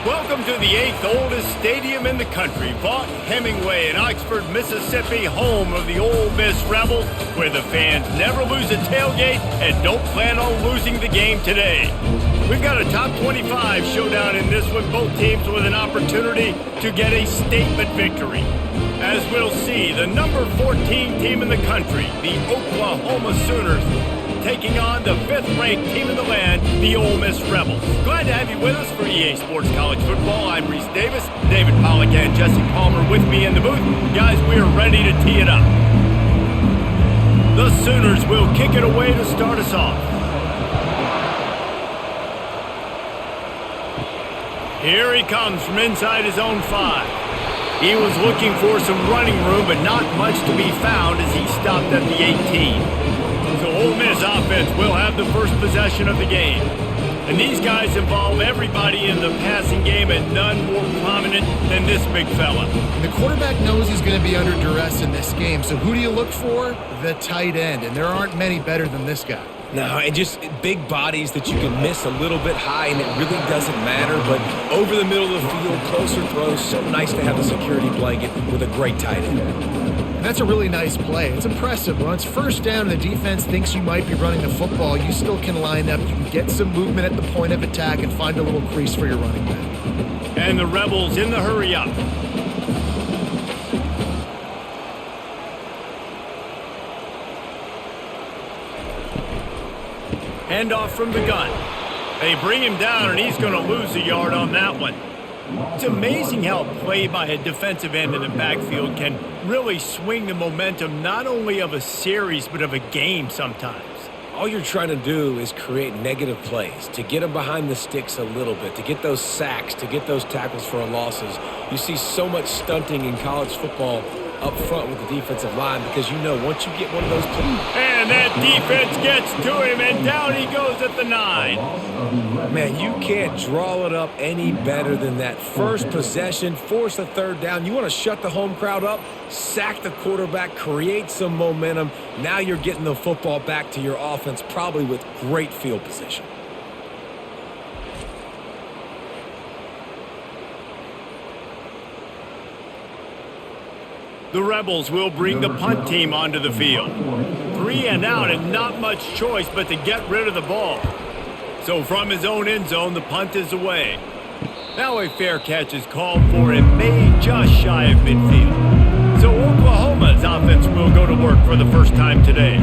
Welcome to the 8th oldest stadium in the country, Vaught Hemingway in Oxford, Mississippi, home of the Ole Miss Rebels, where the fans never lose a tailgate and don't plan on losing the game today. We've got a top 25 showdown in this one, both teams with an opportunity to get a statement victory. As we'll see, the number 14 team in the country, the Oklahoma Sooners, taking on the 5th-ranked team in the land, the Ole Miss Rebels. Glad to have you with us for EA Sports College Football. I'm Reese Davis, David Pollack and Jesse Palmer with me in the booth. Guys, we are ready to tee it up. The Sooners will kick it away to start us off. Here he comes from inside his own 5. He was looking for some running room, but not much to be found as he stopped at the 18. So Ole Miss offense will have the first possession of the game. And these guys involve everybody in the passing game, and none more prominent than this big fella. And the quarterback knows he's going to be under duress in this game. So who do you look for? The tight end. And there aren't many better than this guy. No, and just big bodies that you can miss a little bit high, and it really doesn't matter. But over the middle of the field, closer throws, so nice to have the security blanket with a great tight end. And that's a really nice play. It's impressive. When it's first down and the defense thinks you might be running the football, you still can line up. You can get some movement at the point of attack and find a little crease for your running back. And the Rebels in the hurry up. Handoff from the gun. They bring him down, and he's going to lose a yard on that one. It's amazing how a play by a defensive end in the backfield can really swing the momentum not only of a series but of a game sometimes. All you're trying to do is create negative plays, to get them behind the sticks a little bit, to get those sacks, to get those tackles for losses. You see so much stunting in college football up front with the defensive line because you know once you get one of those plays. And that defense gets to him, and down he goes at the 9. Man, you can't draw it up any better than that. First possession, force a third down. You want to shut the home crowd up, sack the quarterback, create some momentum. Now you're getting the football back to your offense, probably with great field position. The Rebels will bring the punt team onto the field. 3 and out, and not much choice but to get rid of the ball. So from his own end zone, the punt is away. Now a fair catch is called for and made just shy of midfield. So Oklahoma's offense will go to work for the first time today.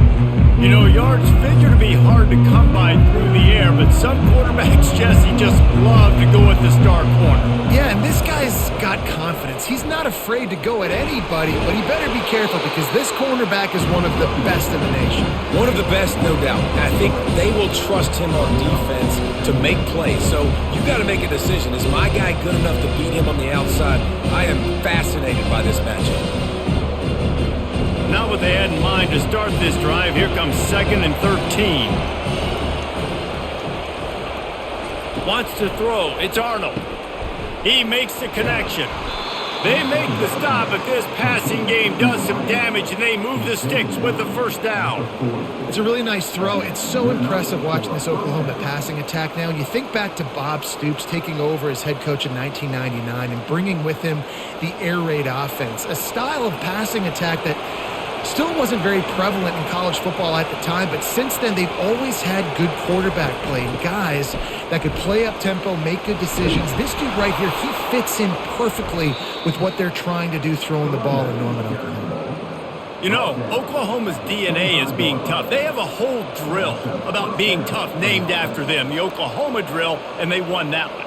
You know, yards figure to be hard to come by through the air, but some quarterbacks, Jesse, just love to go at the star corner. Yeah, and this guy's got confidence. He's not afraid to go at anybody, but he better be careful because this cornerback is one of the best in the nation. One of the best, no doubt. And I think they will trust him on defense to make plays. So you got to make a decision. Is my guy good enough to beat him on the outside? I am fascinated by this matchup. Not what they had in mind to start this drive. Here comes 2nd and 13. Wants to throw. It's Arnold. He makes the connection. They make the stop, but this passing game does some damage, and they move the sticks with the first down. It's a really nice throw. It's so impressive watching this Oklahoma passing attack now. And you think back to Bob Stoops taking over as head coach in 1999 and bringing with him the air raid offense, a style of passing attack that still wasn't very prevalent in college football at the time, but since then they've always had good quarterback play and guys that could play up tempo, make good decisions. This dude right here, he fits in perfectly with what they're trying to do throwing the ball in Norman, Oklahoma. You know, Oklahoma's DNA is being tough. They have a whole drill about being tough named after them, the Oklahoma drill, and they won that one.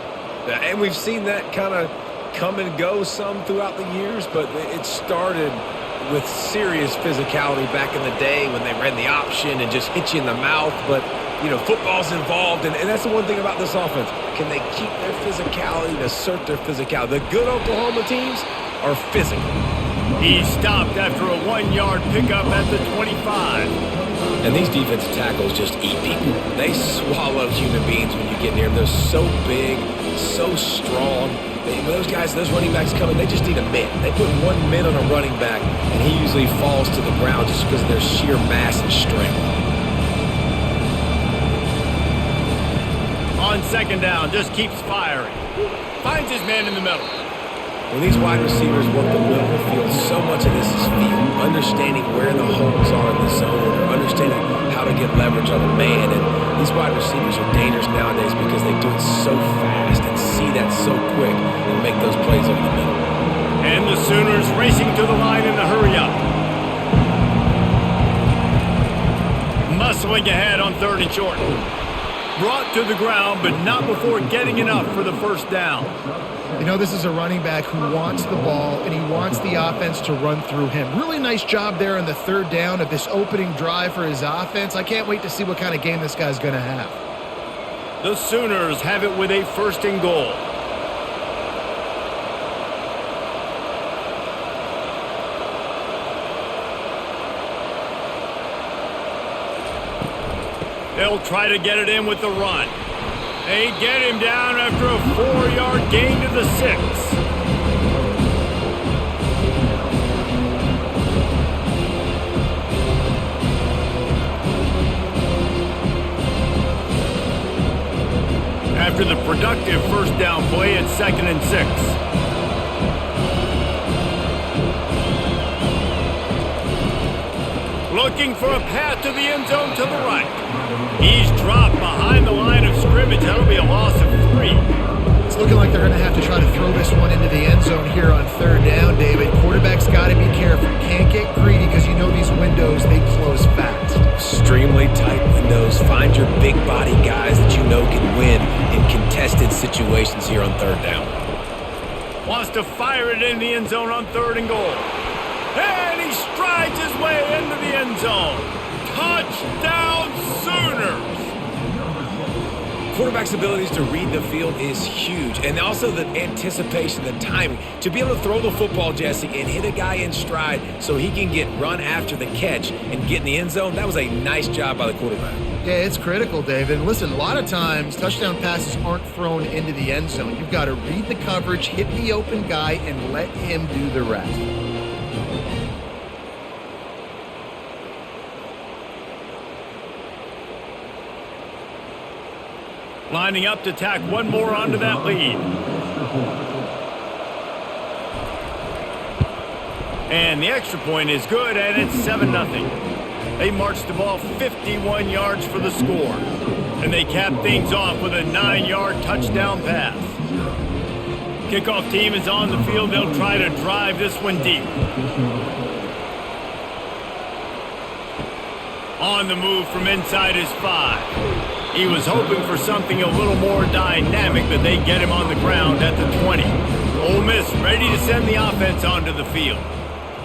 And we've seen that kind of come and go some throughout the years, but it started with serious physicality back in the day when they ran the option and just hit you in the mouth. But, you know, football's involved, and that's the one thing about this offense. Can they keep their physicality and assert their physicality? The good Oklahoma teams are physical. He stopped after a 1-yard pickup at the 25. And these defensive tackles just eat people. They swallow human beings when you get near them. They're so big, so strong. When those guys, those running backs come in, they just need a mitt. They put 1 mitt on a running back, and he usually falls to the ground just because of their sheer mass and strength. On On second down, just keeps firing. Finds his man in the middle. When these wide receivers work the middle of the field, so much of this is feel, understanding where the holes are in the zone, or understanding how to get leverage on a man. And these wide receivers are dangerous nowadays because they do it so fast and see that so quick and make those plays over the middle. And the Sooners racing to the line in the hurry-up. Muscling ahead on third and short. Brought to the ground, but not before getting enough for the first down. You know, this is a running back who wants the ball, and he wants the offense to run through him. Really nice job there on the third down of this opening drive for his offense. I can't wait to see what kind of game this guy's going to have. The Sooners have it with a first and goal. They'll try to get it in with the run. They get him down after a 4-yard gain to the 6. After the productive first down play, it's 2nd and 6. Looking for a path to the end zone to the right. He's dropped behind the line of scrimmage. That'll be a loss of 3. It's looking like they're going to have to try to throw this one into the end zone here on third down, David. Quarterback's got to be careful. Can't get greedy because you know these windows, they close fast. Extremely tight windows. Find your big body guys that you know can win in contested situations here on third down. Wants to fire it in the end zone on 3rd and goal. And he strides his way into the end zone. Touchdown Sooners! Quarterback's abilities to read the field is huge, and also the anticipation, the timing. To be able to throw the football, Jesse, and hit a guy in stride so he can get run after the catch and get in the end zone, that was a nice job by the quarterback. Yeah, it's critical, David. Listen, a lot of times touchdown passes aren't thrown into the end zone. You've got to read the coverage, hit the open guy, and let him do the rest. Lining up to tack one more onto that lead. And the extra point is good, and it's 7-0. They marched the ball 51 yards for the score. And they cap things off with a 9-yard touchdown pass. Kickoff team is on the field. They'll try to drive this one deep. On the move from inside his 5. He was hoping for something a little more dynamic, but they get him on the ground at the 20. Ole Miss ready to send the offense onto the field.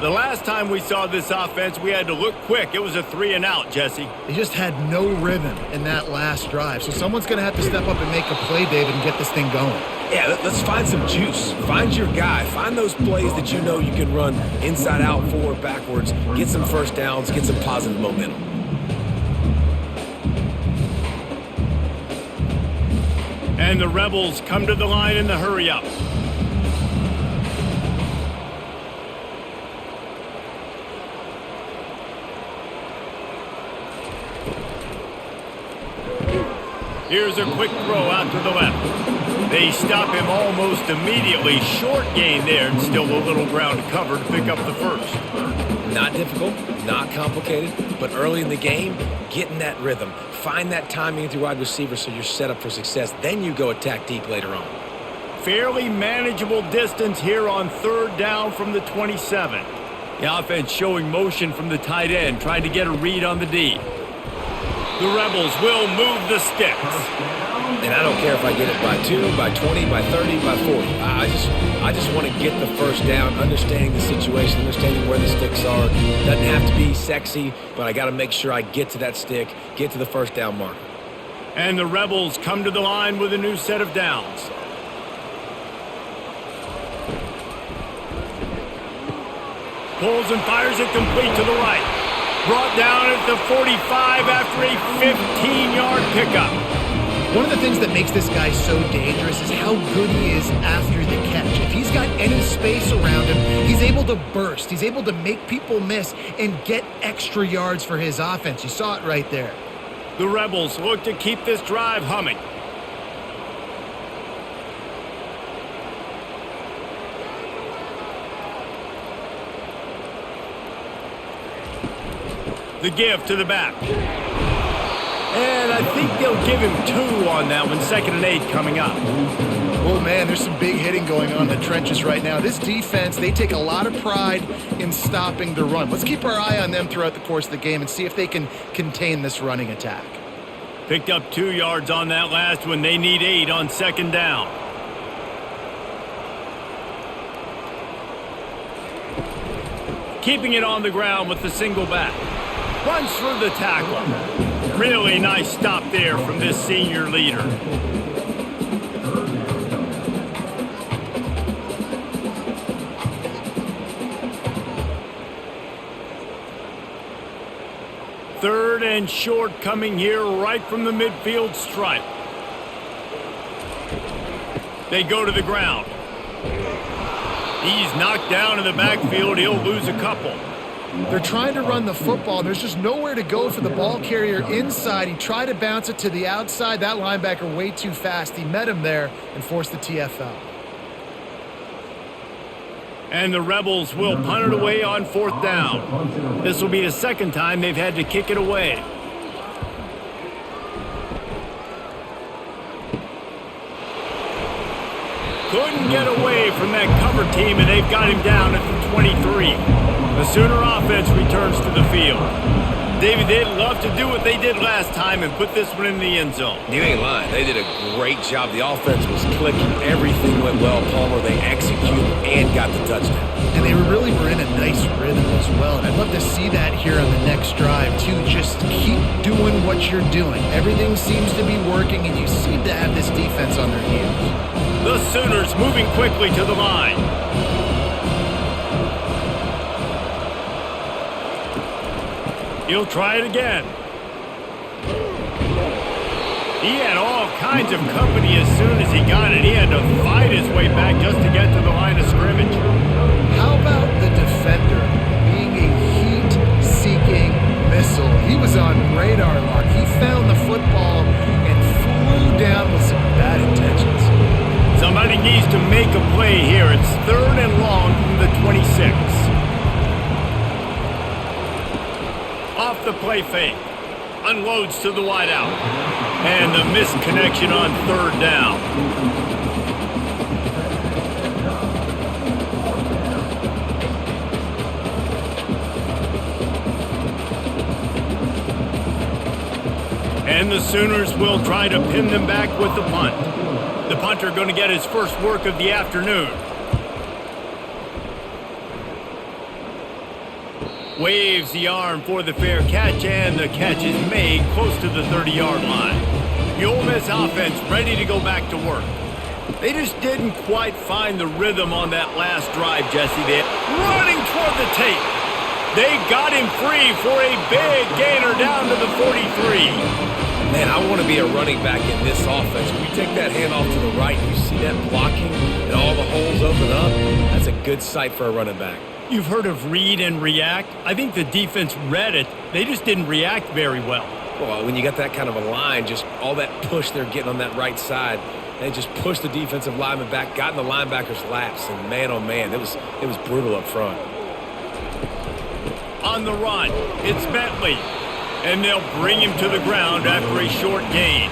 The last time we saw this offense, we had to look quick. It was a 3-and-out, Jesse. They just had no rhythm in that last drive. So someone's going to have to step up and make a play, David, and get this thing going. Yeah, let's find some juice. Find your guy. Find those plays that you know you can run inside out, forward, backwards. Get some first downs. Get some positive momentum. And the Rebels come to the line in the hurry-up. Here's a quick throw out to the left. They stop him almost immediately. Short gain there, and still a little ground to cover to pick up the first. Not difficult, not complicated, but early in the game, get in that rhythm. Find that timing with your wide receiver so you're set up for success. Then you go attack deep later on. Fairly manageable distance here on third down from the 27. The offense showing motion from the tight end, trying to get a read on the D. The Rebels will move the sticks. And I don't care if I get it by 2, by 20, by 30, by 40. I just want to get the first down, understanding the situation, understanding where the sticks are. Doesn't have to be sexy, but I got to make sure I get to that stick, get to the first down mark. And the Rebels come to the line with a new set of downs. Pulls and fires it complete to the right. Brought down at the 45 after a 15-yard pickup. One of the things that makes this guy so dangerous is how good he is after the catch. If he's got any space around him, he's able to burst. He's able to make people miss and get extra yards for his offense. You saw it right there. The Rebels look to keep this drive humming. The give to the back. And I think they'll give him 2 on that one. 2nd and 8 coming up. Oh, man, there's some big hitting going on in the trenches right now. This defense, they take a lot of pride in stopping the run. Let's keep our eye on them throughout the course of the game and see if they can contain this running attack. Picked up 2 yards on that last one. They need 8 on 2nd down. Keeping it on the ground with the single back. Runs through the tackle. Really nice stop there from this senior leader. Third and short coming here right from the midfield stripe. They go to the ground. He's knocked down in the backfield. He'll lose a couple. They're trying to run the football. There's just nowhere to go for the ball carrier inside. He tried to bounce it to the outside. That linebacker way too fast. He met him there and forced the TFL. And the Rebels will punt it away on 4th down. This will be the 2nd time they've had to kick it away. Couldn't get away from that cover team, and they've got him down at the 23. The Sooner offense returns to the field. David, they'd love to do what they did last time and put this one in the end zone. You ain't lying. They did a great job. The offense was clicking. Everything went well, Palmer. They executed and got the touchdown. And they were in a nice rhythm as well. And I'd love to see that here on the next drive, too. Just keep doing what you're doing. Everything seems to be working, and you seem to have this defense on their heels. The Sooners moving quickly to the line. He'll try it again. He had all kinds of company as soon as he got it. He had to fight his way back just to get to the line of scrimmage. How about the defender being a heat-seeking missile? He was on radar lock. He found the football and flew down with some bad intentions. Somebody needs to make a play here. It's 3rd and long from the 26. Off the play fake. Unloads to the wideout. And the missed connection on 3rd down. And the Sooners will try to pin them back with the punt. The punter going to get his first work of the afternoon. Waves the arm for the fair catch, and the catch is made close to the 30-yard line. The Ole Miss offense ready to go back to work. They just didn't quite find the rhythm on that last drive, Jesse. They're running toward the tape. They got him free for a big gainer down to the 43. Man, I want to be a running back in this offense. When you take that handoff to the right, you see that blocking and all the holes open up. That's a good sight for a running back. You've heard of read and react. I think the defense read it. They just didn't react very well. Well, when you got that kind of a line, just all that push they're getting on that right side, they just pushed the defensive lineman back, got in the linebacker's laps, and man, oh man, it was brutal up front. On the run, it's Bentley. And they'll bring him to the ground after a short gain.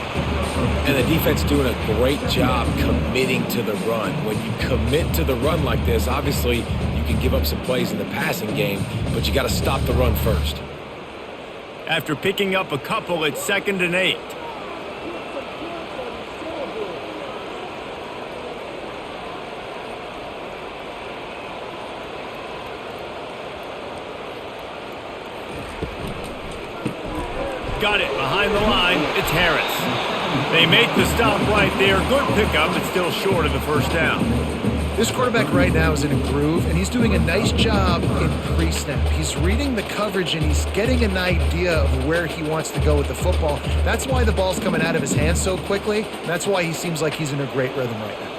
And the defense doing a great job committing to the run. When you commit to the run like this, obviously you can give up some plays in the passing game, but you got to stop the run first. After picking up a couple, it's 2nd and 8. Got it behind the line. It's Harris. They make the stop right there. Good pickup, but still short of the first down. This quarterback right now is in a groove, and he's doing a nice job in pre-snap. He's reading the coverage, and he's getting an idea of where he wants to go with the football. That's why the ball's coming out of his hands so quickly. That's why he seems like he's in a great rhythm right now.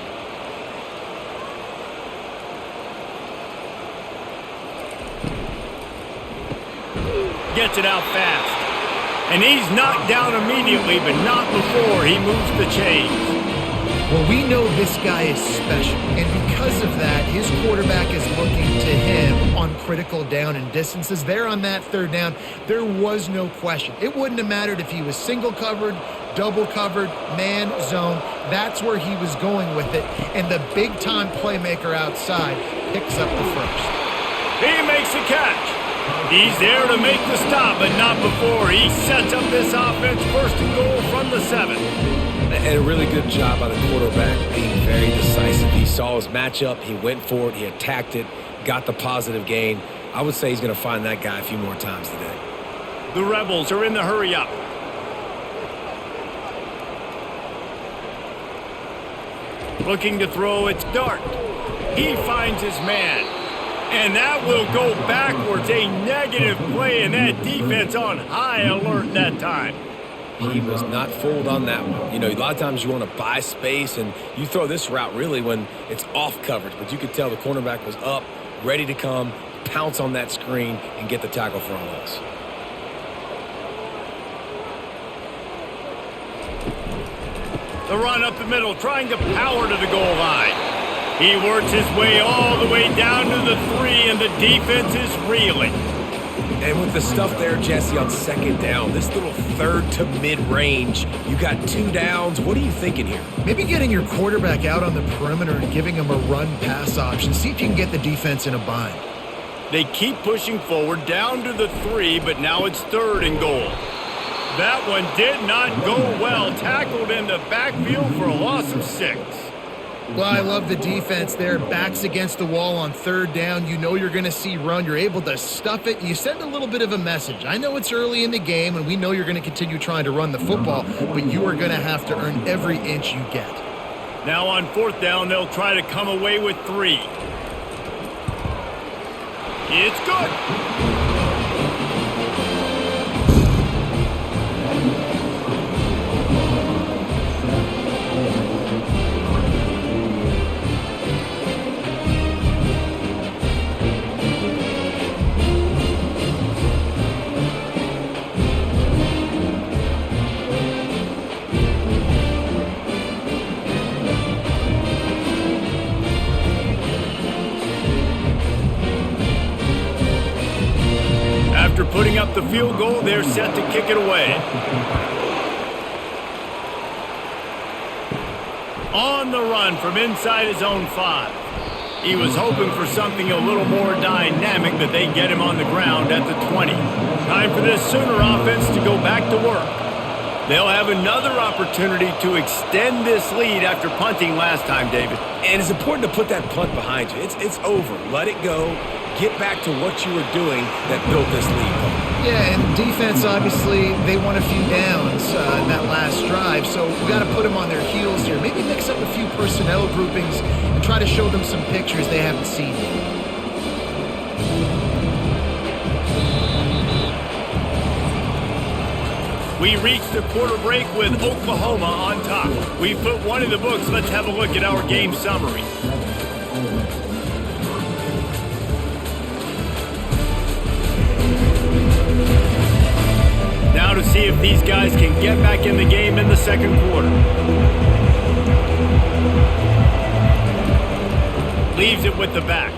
Gets it out fast. And he's knocked down immediately, but not before he moves the chains. Well, we know this guy is special, and because of that, his quarterback is looking to him on critical down and distances. There on that third down, there was no question. It wouldn't have mattered if he was single covered, double covered, man, zone. That's where he was going with it, and the big-time playmaker outside picks up the first. He makes the catch. He's there to make the stop, but not before he sets up this offense first and goal from the 7. And a really good job by the quarterback being very decisive. He saw his matchup, he went for it, he attacked it, got the positive gain. I would say he's going to find that guy a few more times today. The Rebels are in the hurry up. Looking to throw, it's Dart. He finds his man. And that will go backwards. A negative play, and that defense on high alert that time. He was not fooled on that one. You know, a lot of times you want to buy space, and you throw this route really when it's off coverage. But you could tell the cornerback was up, ready to come, pounce on that screen, and get the tackle for a loss. The run up the middle, trying to power to the goal line. He works his way all the way down to the 3, and the defense is reeling. And with the stuff there, Jesse, on second down, this little third to mid-range, you got 2 downs. What are you thinking here? Maybe getting your quarterback out on the perimeter and giving him a run-pass option. See if you can get the defense in a bind. They keep pushing forward down to the 3, but now it's 3rd and goal. That one did not go well. Tackled in the backfield for a loss of 6. Well, I love the defense there. Backs against the wall on 3rd down. You know you're going to see run. You're able to stuff it. You send a little bit of a message. I know it's early in the game, and we know you're going to continue trying to run the football, but you are going to have to earn every inch you get. Now on 4th down, they'll try to come away with 3. It's good. After putting up the field goal, they're set to kick it away. On the run from inside his own 5. He was hoping for something a little more dynamic, but they get him on the ground at the 20. Time for this Sooner offense to go back to work. They'll have another opportunity to extend this lead after punting last time, David. And it's important to put that punt behind you. It's over. Let it go. Get back to what you were doing that built this lead. Yeah, and defense, obviously, they won a few downs in that last drive, so we got to put them on their heels here. Maybe mix up a few personnel groupings and try to show them some pictures they haven't seen yet. We reach the quarter break with Oklahoma on top. We've put one in the books. Let's have a look at our game summary. Now to see if these guys can get back in the game in the second quarter. Leaves it with the back.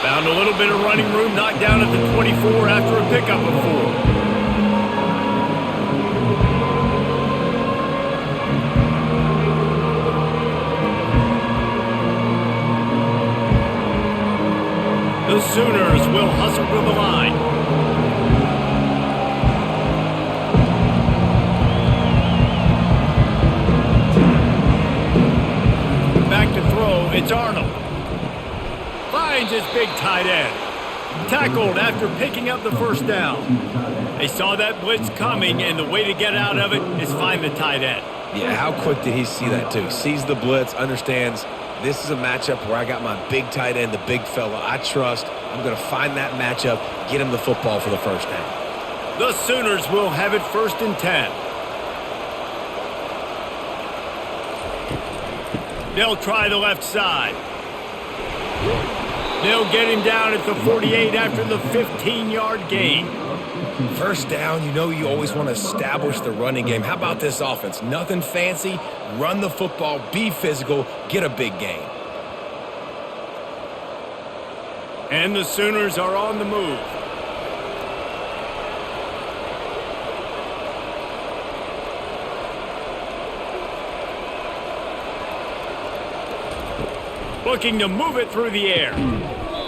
Found a little bit of running room, knocked down at the 24 after a pickup of 4. The Sooners will hustle to the line. Back to throw, it's Arnold. Finds his big tight end. Tackled after picking up the first down. They saw that blitz coming, and the way to get out of it is find the tight end. Yeah, how quick did he see that too? Sees the blitz, understands this is a matchup where I got my big tight end, the big fella I trust. I'm going to find that matchup, get him the football for the first down. The Sooners will have it 1st and 10. They'll try the left side. They'll get him down at the 48 after the 15-yard gain. First down, you know you always want to establish the running game. How about this offense? Nothing fancy. Run the football, be physical, get a big gain. And the Sooners are on the move. Looking to move it through the air.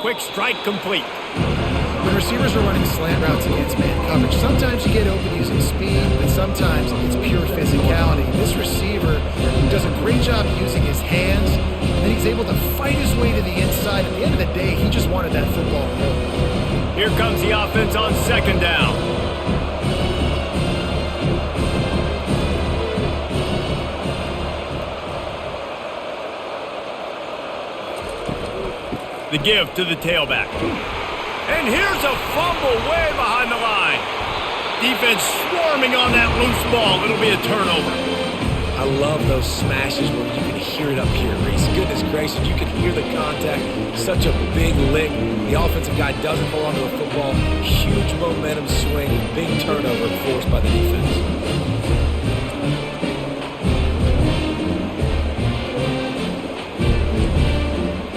Quick strike complete. When receivers are running slant routes against man coverage, sometimes you get open using speed, but sometimes it's pure physicality. This receiver does a great job using his hands, and then he's able to fight his way to the inside. At the end of the day, he just wanted that football. Here comes the offense on second down. The give to the tailback. And here's a fumble way behind the line. Defense swarming on that loose ball. It'll be a turnover. I love those smashes where you can hear it up here, Reese. Goodness gracious, you can hear the contact. Such a big lick. The offensive guy doesn't hold on to the football. Huge momentum swing. Big turnover forced by the defense.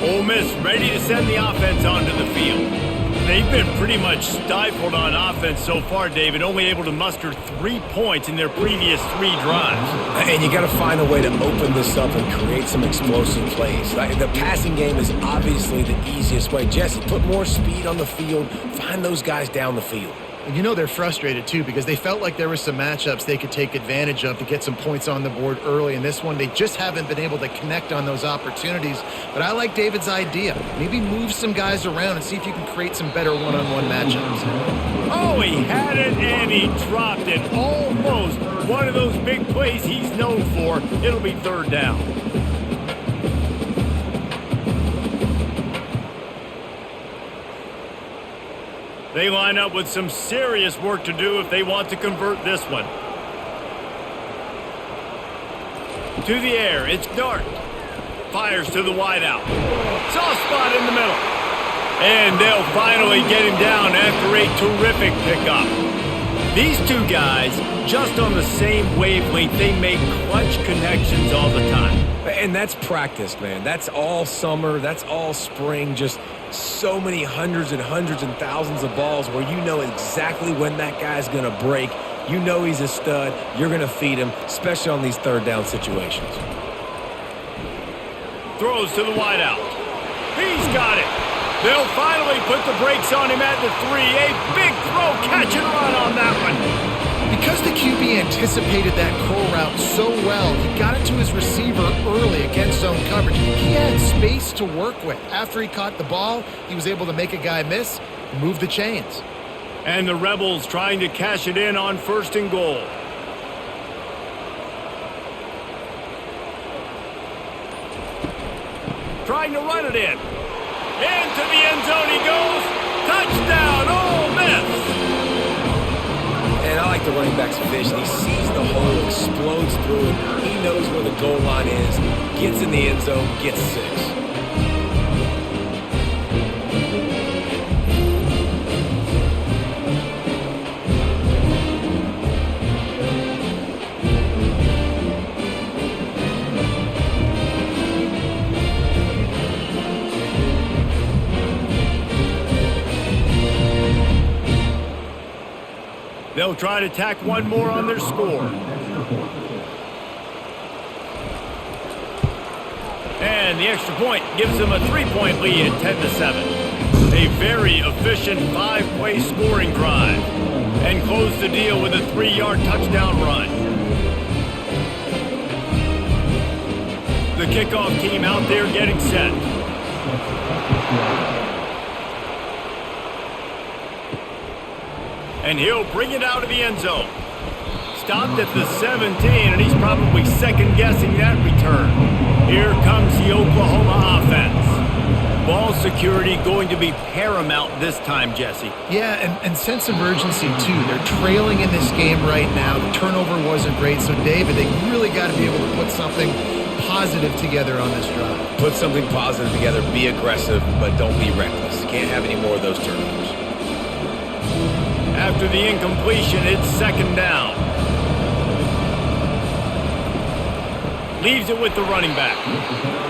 Ole Miss ready to send the offense onto the field. They've been pretty much stifled on offense so far, David, only able to muster 3 points in their previous 3 drives. And you got to find a way to open this up and create some explosive plays. The passing game is obviously the easiest way. Jesse, put more speed on the field. Find those guys down the field. And you know they're frustrated, too, because they felt like there were some matchups they could take advantage of to get some points on the board early. In this one, they just haven't been able to connect on those opportunities. But I like David's idea. Maybe move some guys around and see if you can create some better one-on-one matchups. Oh, he had it and he dropped it. Almost one of those big plays he's known for. It'll be third down. They line up with some serious work to do if they want to convert this one. To the air, it's Dart. Fires to the wideout. Soft spot in the middle. And they'll finally get him down after a terrific pickup. These two guys, just on the same wavelength, they make clutch connections all the time. And that's practice, man. That's all summer. That's all spring. Just so many hundreds and thousands of balls where you know exactly when that guy's going to break. You know he's a stud. You're going to feed him, especially on these third down situations. Throws to the wideout. He's got it. They'll finally put the brakes on him at the 3. A big throw, catch and run on that one. Because the QB anticipated that curl route so well, he got it to his receiver early against zone coverage. He had space to work with. After he caught the ball, he was able to make a guy miss, move the chains. And the Rebels trying to cash it in on 1st and goal. Trying to run it in. Into the end zone he goes. Touchdown, Ole Miss! And I like the running back's vision. He sees the hole, explodes through it. He knows where the goal line is, gets in the end zone, gets 6. They'll try to tack one more on their score. And the extra point gives them a 3-point lead at 10-7. A very efficient 5-play scoring drive. And close the deal with a 3-yard touchdown run. The kickoff team out there getting set. And he'll bring it out of the end zone. Stopped at the 17, and he's probably second-guessing that return. Here comes the Oklahoma offense. Ball security going to be paramount this time, Jesse. Yeah, and sense of urgency, too. They're trailing in this game right now. The turnover wasn't great, so, David, they really got to be able to put something positive together on this drive. Put something positive together, be aggressive, but don't be reckless. Can't have any more of those turnovers. After the incompletion, it's second down. Leaves it with the running back.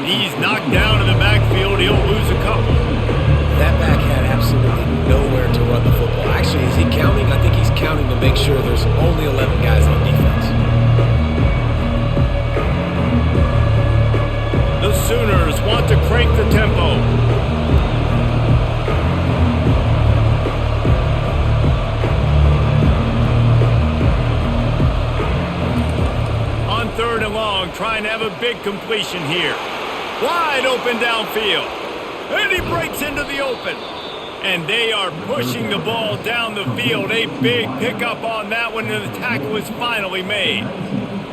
He's knocked down in the backfield. He'll lose a couple. That back had absolutely nowhere to run the football. Actually, is he counting? I think he's counting to make sure there's only 11 guys on defense. The Sooners want to crank the tempo. On third and long, trying to have a big completion here. Wide open downfield. And he breaks into the open. And they are pushing the ball down the field. A big pickup on that one, and the tackle is finally made.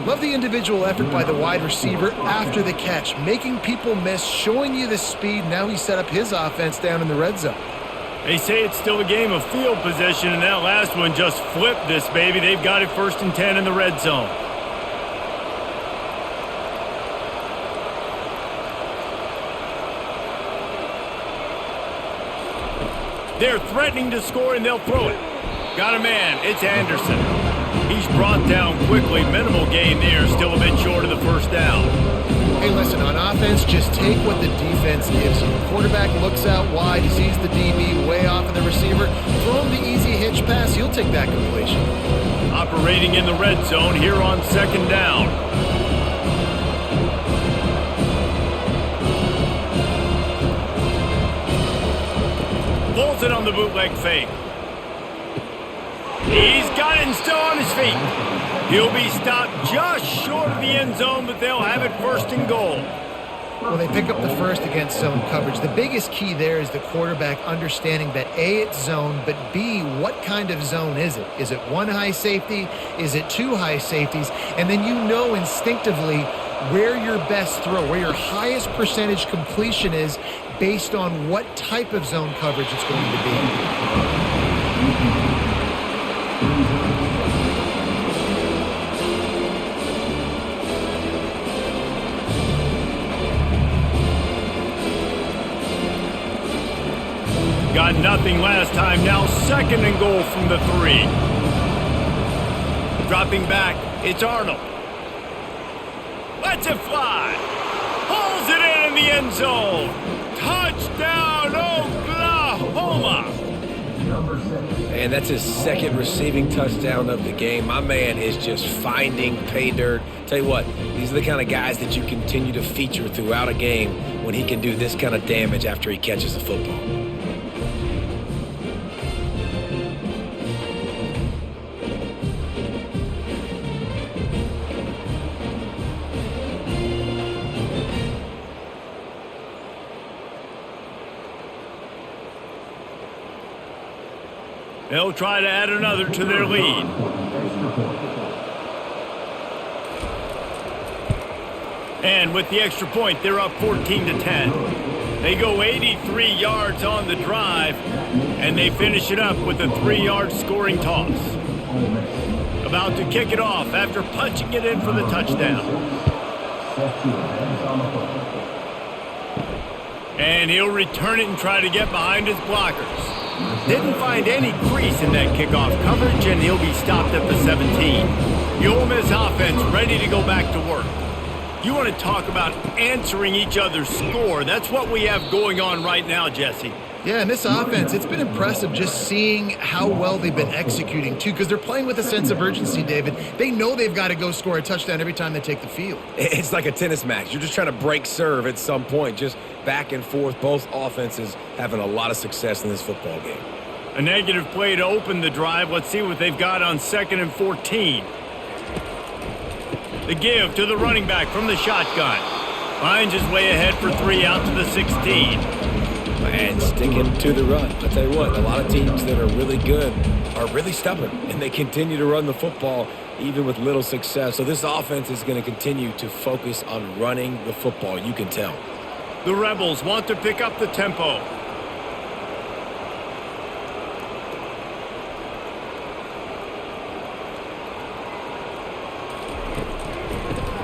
Love the individual effort by the wide receiver after the catch, making people miss, showing you the speed. Now he set up his offense down in the red zone. They say it's still a game of field position, and that last one just flipped this baby. They've got it 1st and 10 in the red zone. They're threatening to score, and they'll throw it. Got a man. It's Anderson. He's brought down quickly. Minimal gain there. Still a bit short of the first down. Hey, listen, on offense, just take what the defense gives you. Quarterback looks out wide, sees the DB way off of the receiver. Throw him the easy hitch pass. He'll take that completion. Operating in the red zone here on second down. Pulls it on the bootleg fake. He's got it and still on his feet. He'll be stopped just short of the end zone, but they'll have it 1st and goal. Well, they pick up the first against zone coverage. The biggest key there is the quarterback understanding that A, it's zone, but B, what kind of zone is it? Is it one high safety? Is it two high safeties? And then you know instinctively where your best throw, where your highest percentage completion is based on what type of zone coverage it's going to be. Got nothing last time. Now 2nd and goal from the 3. Dropping back, it's Arnold. Lets it fly. Pulls it in the end zone. Touchdown, Oklahoma. And that's his 2nd receiving touchdown of the game. My man is just finding pay dirt. Tell you what, these are the kind of guys that you continue to feature throughout a game when he can do this kind of damage after he catches the football. They'll try to add another to their lead. And with the extra point, they're up 14-10. They go 83 yards on the drive, and they finish it up with a 3-yard scoring toss. About to kick it off after punching it in for the touchdown. And he'll return it and try to get behind his blockers. Didn't find any crease in that kickoff coverage, and he'll be stopped at the 17. The Ole Miss offense ready to go back to work. You want to talk about answering each other's score. That's what we have going on right now, Jesse. Yeah, and this offense, it's been impressive just seeing how well they've been executing, too, because they're playing with a sense of urgency, David. They know they've got to go score a touchdown every time they take the field. It's like a tennis match. You're just trying to break serve at some point, just back and forth. Both offenses having a lot of success in this football game. A negative play to open the drive. Let's see what they've got on 2nd and 14. The give to the running back from the shotgun. Finds his way ahead for 3 out to the 16. And sticking to the run. I'll tell you what, a lot of teams that are really good are really stubborn, and they continue to run the football even with little success. So this offense is going to continue to focus on running the football, you can tell. The Rebels want to pick up the tempo.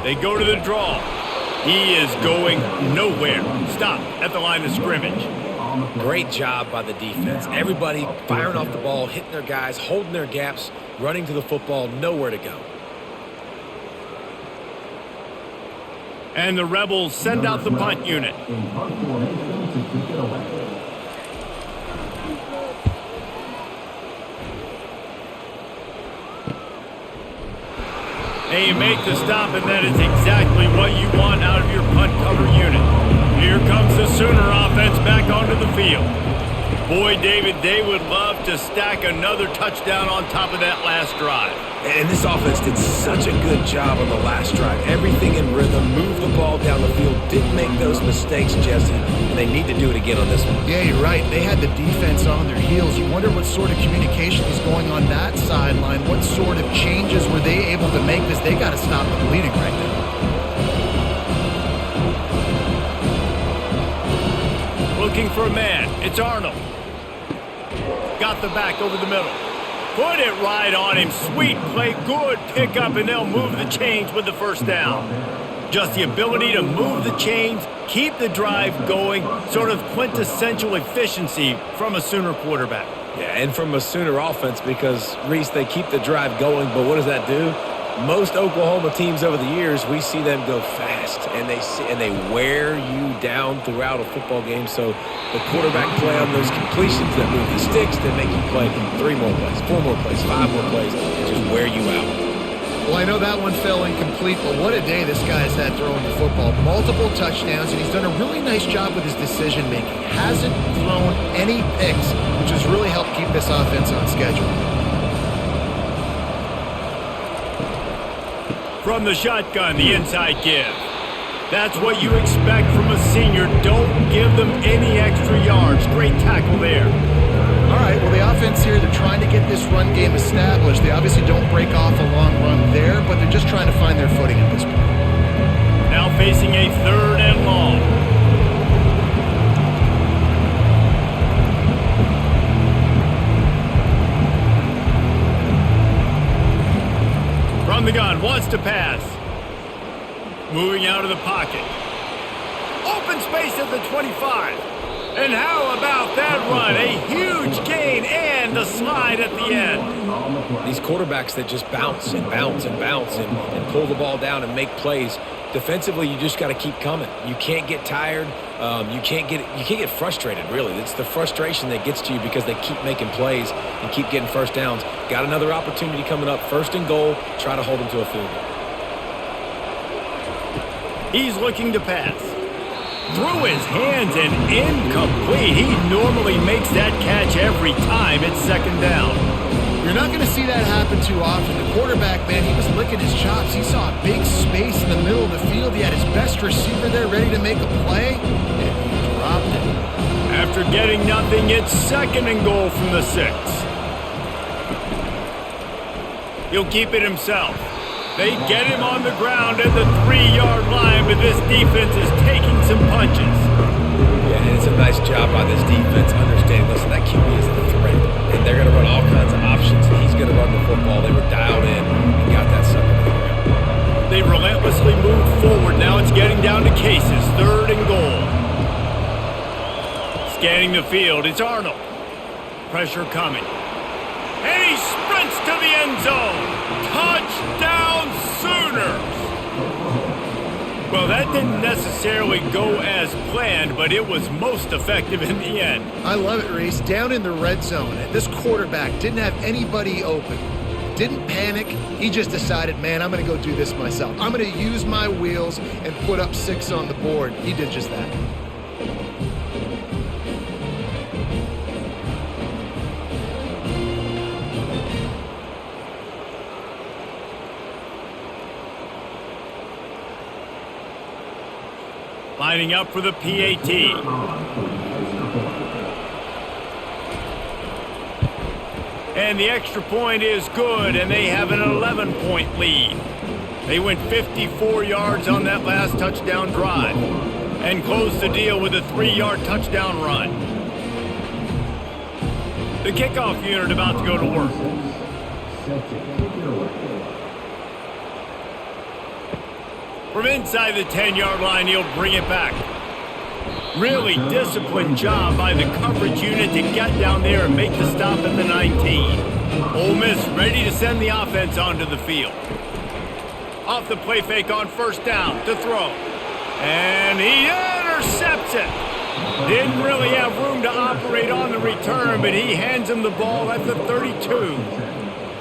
They go to the draw. He is going nowhere. Stop at the line of scrimmage. Great job by the defense. Everybody firing off the ball, hitting their guys, holding their gaps, running to the football, nowhere to go. And the Rebels send out the punt unit. They make the stop, and that is exactly what you want out of your punt cover unit. Here comes the Sooner offense back onto the field. Boy, David, they would love to stack another touchdown on top of that last drive. And this offense did such a good job on the last drive. Everything in rhythm, moved the ball down the field, didn't make those mistakes, Jesse, and they need to do it again on this one. Yeah, you're right. They had the defense on their heels. You wonder what sort of communication is going on that sideline. What sort of changes were they able to make, because they got to stop the bleeding right now. Looking for a man. It's Arnold. Got the back over the middle. Put it right on him. Sweet play. Good pickup, and they'll move the chains with the first down. Just the ability to move the chains, keep the drive going, sort of quintessential efficiency from a Sooner quarterback. Yeah, and from a Sooner offense, because, Reese, they keep the drive going, but what does that do? Most Oklahoma teams over the years, we see them go fast, and they wear you down throughout a football game. So the quarterback play on those completions that move the sticks, that make you play 3 more plays, 4 more plays, 5 more plays, and just wear you out. Well, I know that one fell incomplete, but what a day this guy has had throwing the football. Multiple touchdowns, and he's done a really nice job with his decision-making. Hasn't thrown any picks, which has really helped keep this offense on schedule. From the shotgun, the inside give. That's what you expect from a senior. Don't give them any extra yards. Great tackle there. All right, well, the offense here, they're trying to get this run game established. They obviously don't break off a long run there, but they're just trying to find their footing at this point. Now facing a 3rd and long. From the gun, wants to pass. Moving out of the pocket. Open space at the 25. And how about that run? A huge gain and the slide at the end. These quarterbacks that just bounce and bounce and bounce and pull the ball down and make plays. Defensively, you just got to keep coming. You can't get tired. You can't get frustrated, really. It's the frustration that gets to you because they keep making plays and keep getting first downs. Got another opportunity coming up. 1st and goal. Try to hold them to a field goal. He's looking to pass. Through his hands and incomplete. He normally makes that catch every time. It's 2nd down. You're not going to see that happen too often. The quarterback, man, he was licking his chops. He saw a big space in the middle of the field. He had his best receiver there ready to make a play, and he dropped it. After getting nothing, it's 2nd and goal from the 6. He'll keep it himself. They get him on the ground at the 3-yard line, but this defense is taking some punches. Yeah, and it's a nice job by this defense understanding, listen, that QB is a threat, and they're going to run all kinds of options, and he's going to run the football. They were dialed in and got that sucker to the ground. They relentlessly moved forward. Now it's getting down to cases. 3rd and goal. Scanning the field, it's Arnold. Pressure coming. And he sprints to the end zone. Touchdown, Sooners! Well, that didn't necessarily go as planned, but it was most effective in the end. I love it, Reese. Down in the red zone, this quarterback didn't have anybody open. Didn't panic. He just decided, man, I'm going to go do this myself. I'm going to use my wheels and put up 6 on the board. He did just that. Lining up for the PAT. And the extra point is good, and they have an 11-point lead. They went 54 yards on that last touchdown drive and closed the deal with a 3-yard touchdown run. The kickoff unit about to go to work. From inside the 10-yard line, he'll bring it back. Really disciplined job by the coverage unit to get down there and make the stop at the 19. Ole Miss ready to send the offense onto the field. Off the play fake on first down to throw. And he intercepts it. Didn't really have room to operate on the return, but he hands him the ball at the 32.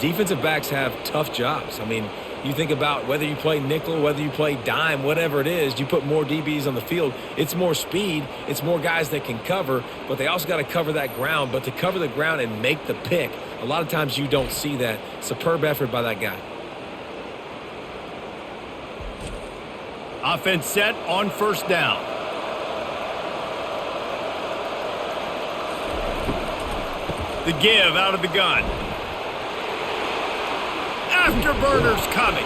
Defensive backs have tough jobs. I mean, you think about whether you play nickel, whether you play dime, whatever it is, you put more DBs on the field. It's more speed. It's more guys that can cover, but they also got to cover that ground. But to cover the ground and make the pick, a lot of times you don't see that. Superb effort by that guy. Offense set on first down. The give out of the gun. Afterburners coming.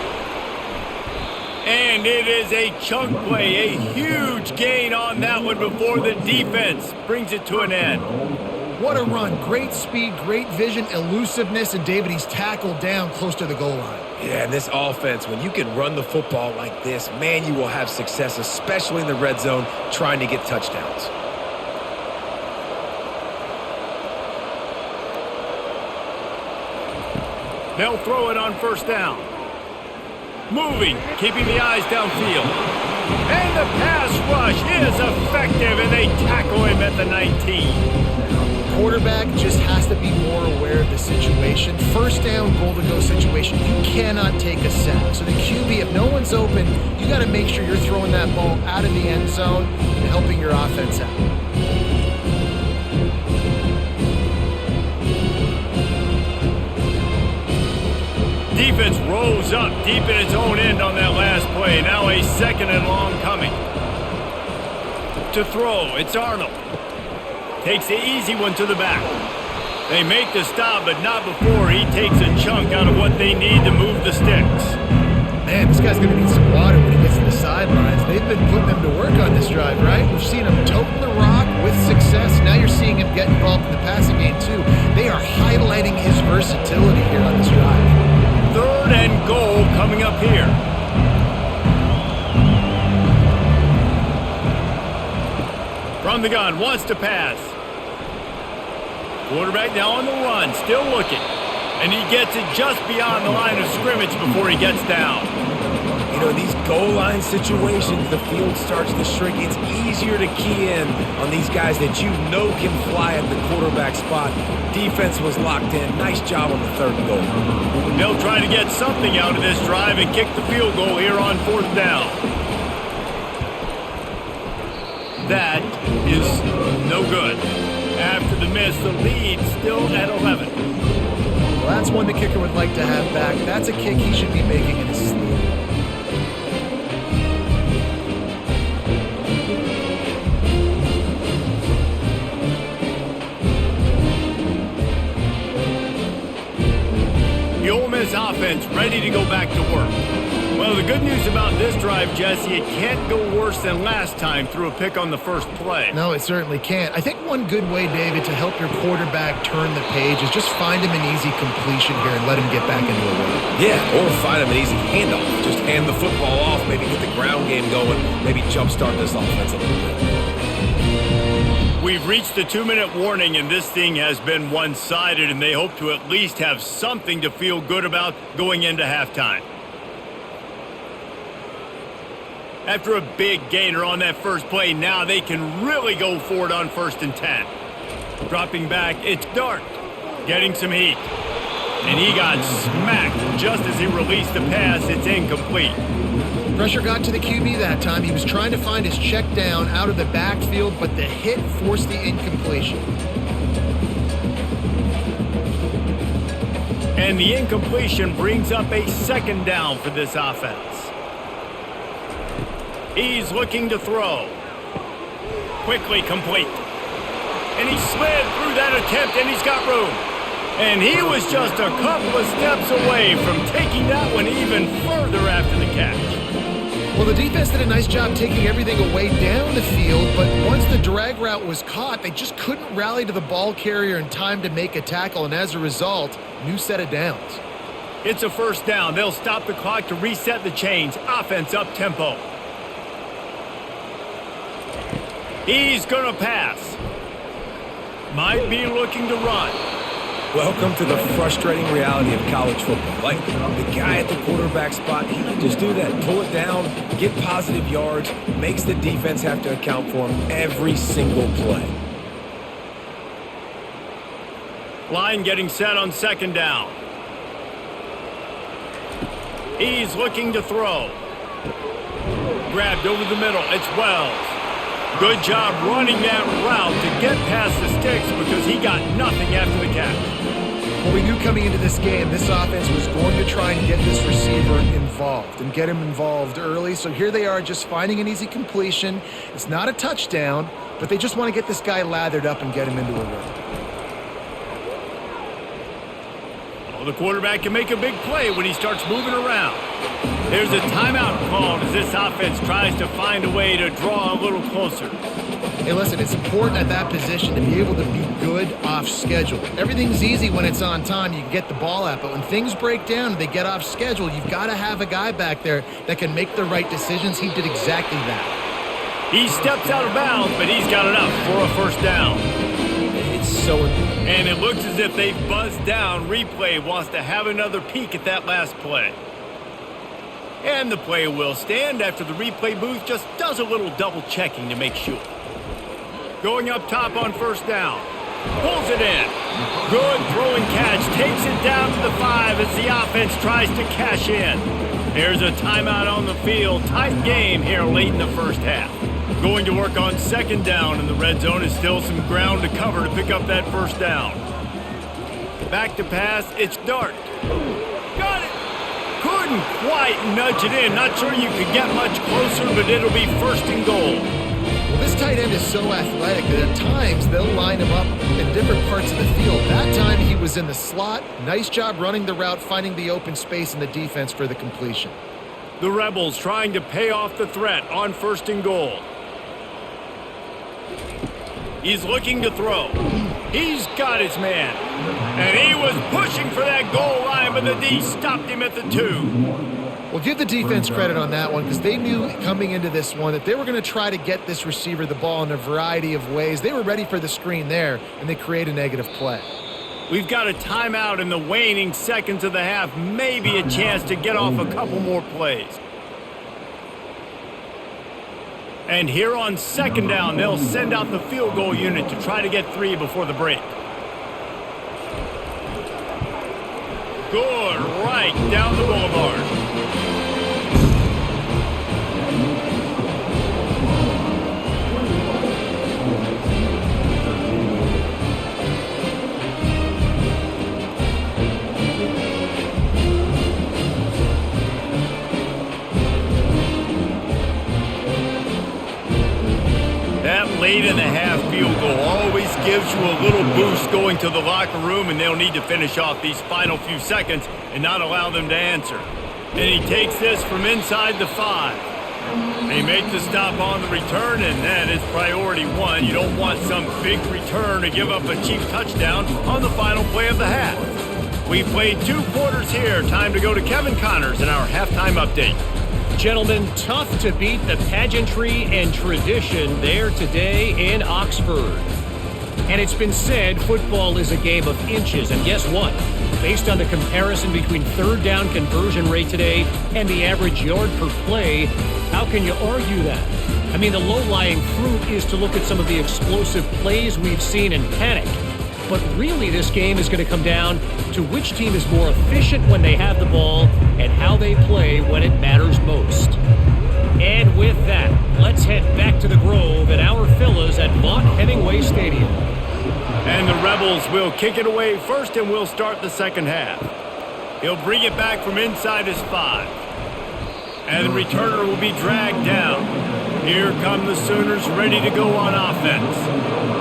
And it is a chunk play, a huge gain on that one before the defense brings it to an end. What a run. Great speed, great vision, elusiveness, and David, he's tackled down close to the goal line. Yeah, and this offense, when you can run the football like this, man, you will have success, especially in the red zone, trying to get touchdowns. They'll throw it on first down. Moving, keeping the eyes downfield. And the pass rush is effective, and they tackle him at the 19. Quarterback just has to be more aware of the situation. First down, goal to go situation. You cannot take a sack. So the QB, if no one's open, you got to make sure you're throwing that ball out of the end zone and helping your offense out. Defense rolls up deep in its own end on that last play. Now a second and long coming. To throw, it's Arnold. Takes the easy one to the back. They make the stop, but not before he takes a chunk out of what they need to move the sticks. Man, this guy's going to need some water when he gets to the sidelines. They've been putting him to work on this drive, right? We've seen him toting the rock with success. Now you're seeing him get involved in the passing game, too. They are highlighting his versatility here on this drive. Third and goal coming up here. From the gun, wants to pass. Quarterback now on the run, still looking. And he gets it just beyond the line of scrimmage before he gets down. You know, in these goal line situations, the field starts to shrink. It's easier to key in on these guys that you know can fly at the quarterback spot. Defense was locked in. Nice job on the third and goal. They'll try to get something out of this drive and kick the field goal here on fourth down. That is no good. After the miss, the lead still at 11. Well, that's one the kicker would like to have back. That's a kick he should be making in his sleep. The Ole Miss offense ready to go back to work. Well, the good news about this drive, Jesse, it can't go worse than last time through a pick on the first play. No, it certainly can't. I think one good way, David, to help your quarterback turn the page is just find him an easy completion here and let him get back into a rhythm. Yeah, or find him an easy handoff. Just hand the football off, maybe get the ground game going, maybe jumpstart this offense a little bit. We've reached the 2-minute warning, and this thing has been one-sided, and they hope to at least have something to feel good about going into halftime. After a big gainer on that first play, now they can really go for it on 1st and 10. Dropping back, it's Dart, getting some heat. And he got smacked just as he released the pass. It's incomplete. Pressure got to the QB that time. He was trying to find his check down out of the backfield, but the hit forced the incompletion. And the incompletion brings up a second down for this offense. He's looking to throw. Quickly complete. And he slid through that attempt, and he's got room. And he was just a couple of steps away from taking that one even further after the catch. Well, the defense did a nice job taking everything away down the field, but once the drag route was caught, they just couldn't rally to the ball carrier in time to make a tackle, and as a result, new set of downs. It's a first down. They'll stop the clock to reset the chains. Offense up tempo. He's going to pass. Might be looking to run. Welcome to the frustrating reality of college football. Like, the guy at the quarterback spot, he can just do that. Pull it down, get positive yards, makes the defense have to account for him every single play. Line getting set on second down. He's looking to throw. Grabbed over the middle. It's Wells. Good job running that route to get past the sticks because he got nothing after the catch. Well, we knew coming into this game, this offense was going to try and get this receiver involved and get him involved early. So here they are just finding an easy completion. It's not a touchdown, but they just want to get this guy lathered up and get him into a rhythm. Well, the quarterback can make a big play when he starts moving around. There's a timeout called as this offense tries to find a way to draw a little closer. Hey, listen, it's important at that position to be able to be good off schedule. Everything's easy when it's on time. You can get the ball out. But when things break down and they get off schedule, you've got to have a guy back there that can make the right decisions. He did exactly that. He steps out of bounds, but he's got enough for a first down. It's so... And it looks as if they've buzzed down. Replay wants to have another peek at that last play. And the play will stand after the replay booth just does a little double checking to make sure. Going up top on first down. Pulls it in. Good throwing catch. Takes it down to the 5 as the offense tries to cash in. There's a timeout on the field. Tight game here late in the first half. Going to work on second down, and the red zone is still some ground to cover to pick up that first down. Back to pass. It's Dart. Got it. Couldn't quite nudge it in. Not sure you could get much closer, but it'll be first and goal. Well, this tight end is so athletic that at times they'll line him up in different parts of the field. That time he was in the slot. Nice job running the route, finding the open space in the defense for the completion. The Rebels trying to pay off the threat on first and goal. He's looking to throw. He's got his man. And he was pushing for that goal line, but the D stopped him at the 2. Well, give the defense credit on that one because they knew coming into this one that they were going to try to get this receiver the ball in a variety of ways. They were ready for the screen there, and they create a negative play. We've got a timeout in the waning seconds of the half. Maybe a chance to get off a couple more plays. And here on second down, they'll send out the field goal unit to try to get 3 before the break. Good, right down the boulevard. Late in the half field goal always gives you a little boost going to the locker room, and they'll need to finish off these final few seconds and not allow them to answer. And he takes this from inside the 5. They make the stop on the return, and that is priority 1. You don't want some big return to give up a cheap touchdown on the final play of the half. We've played 2 quarters here. Time to go to Kevin Connors in our halftime update. Gentlemen, tough to beat the pageantry and tradition there today in Oxford. And it's been said football is a game of inches. And guess what? Based on the comparison between third down conversion rate today and the average yard per play, how can you argue that? I mean, the low-lying fruit is to look at some of the explosive plays we've seen in panic. But really, this game is going to come down to which team is more efficient when they have the ball and how they play when it matters most. And with that, let's head back to the Grove at our Villas at Vaught Hemingway Stadium. And the Rebels will kick it away first, and we'll start the second half. He'll bring it back from inside his 5. And the returner will be dragged down. Here come the Sooners ready to go on offense.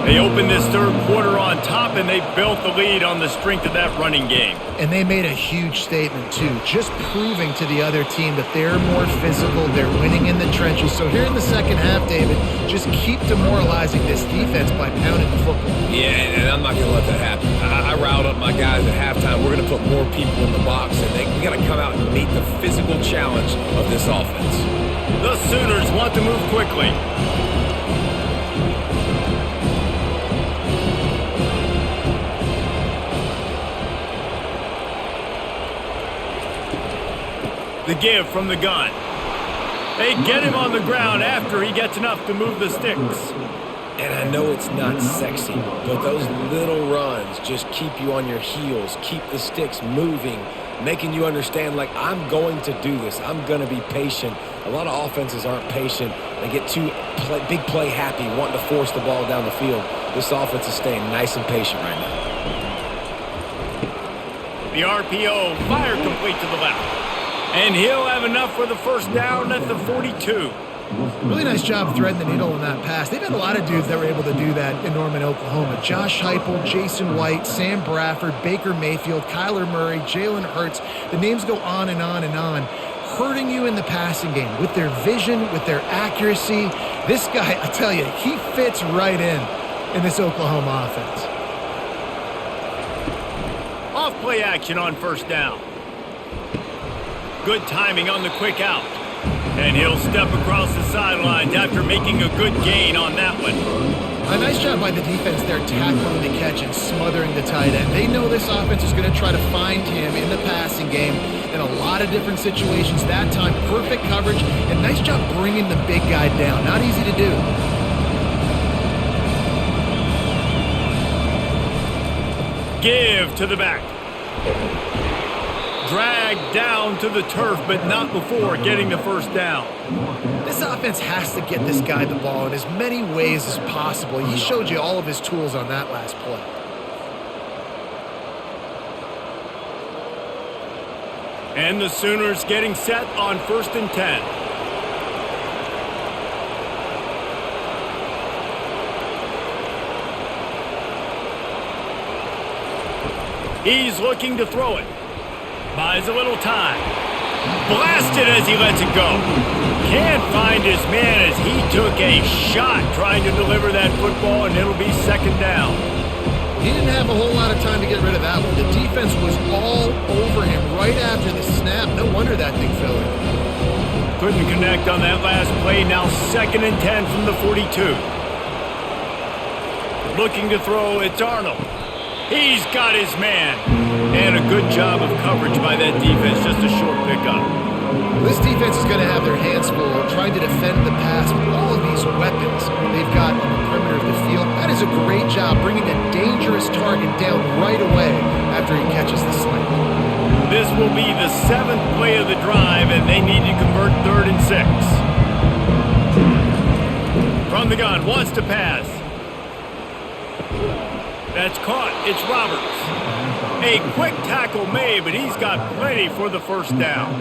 They opened this third quarter on top, and they built the lead on the strength of that running game. And they made a huge statement, too, just proving to the other team that they're more physical, they're winning in the trenches. So here in the second half, David, just keep demoralizing this defense by pounding the football. Yeah, and I'm not going to let that happen. I riled up my guys at halftime. We're going to put more people in the box, and we got to come out and meet the physical challenge of this offense. The Sooners want to move quickly. The give from the gun. They get him on the ground after he gets enough to move the sticks. And I know it's not sexy, but those little runs just keep you on your heels, keep the sticks moving, making you understand, like, I'm going to do this. I'm going to be patient. A lot of offenses aren't patient. They get too big play happy, wanting to force the ball down the field. This offense is staying nice and patient right now. The RPO, fire complete to the left. And he'll have enough for the first down at the 42. Really nice job threading the needle on that pass. They've had a lot of dudes that were able to do that in Norman, Oklahoma. Josh Heupel, Jason White, Sam Bradford, Baker Mayfield, Kyler Murray, Jalen Hurts. The names go on and on and on. Hurting you in the passing game with their vision, with their accuracy. This guy, I tell you, he fits right in this Oklahoma offense. Off play action on first down. Good timing on the quick out. And he'll step across the sidelines after making a good gain on that one. A nice job by the defense there, tackling the catch and smothering the tight end. They know this offense is going to try to find him in the passing game in a lot of different situations. That time, perfect coverage, and nice job bringing the big guy down. Not easy to do. Give to the back. Dragged down to the turf, but not before getting the first down. This offense has to get this guy the ball in as many ways as possible. He showed you all of his tools on that last play. And the Sooners getting set on 1st and 10. He's looking to throw it. Buys a little time. Blasted as he lets it go. Can't find his man as he took a shot trying to deliver that football, and it'll be 2nd down. He didn't have a whole lot of time to get rid of that one. The defense was all over him right after the snap. No wonder that thing fell in. Couldn't connect on that last play. Now 2nd and 10 from the 42. Looking to throw, it's Arnold. He's got his man. And a good job of coverage by that defense, just a short pickup. This defense is going to have their hands full trying to defend the pass with all of these weapons they've got on the perimeter of the field. That is a great job bringing a dangerous target down right away after he catches the slant. This will be the 7th play of the drive, and they need to convert 3rd and 6. From the gun, wants to pass. That's caught. It's Roberts. A quick tackle made, but he's got plenty for the first down.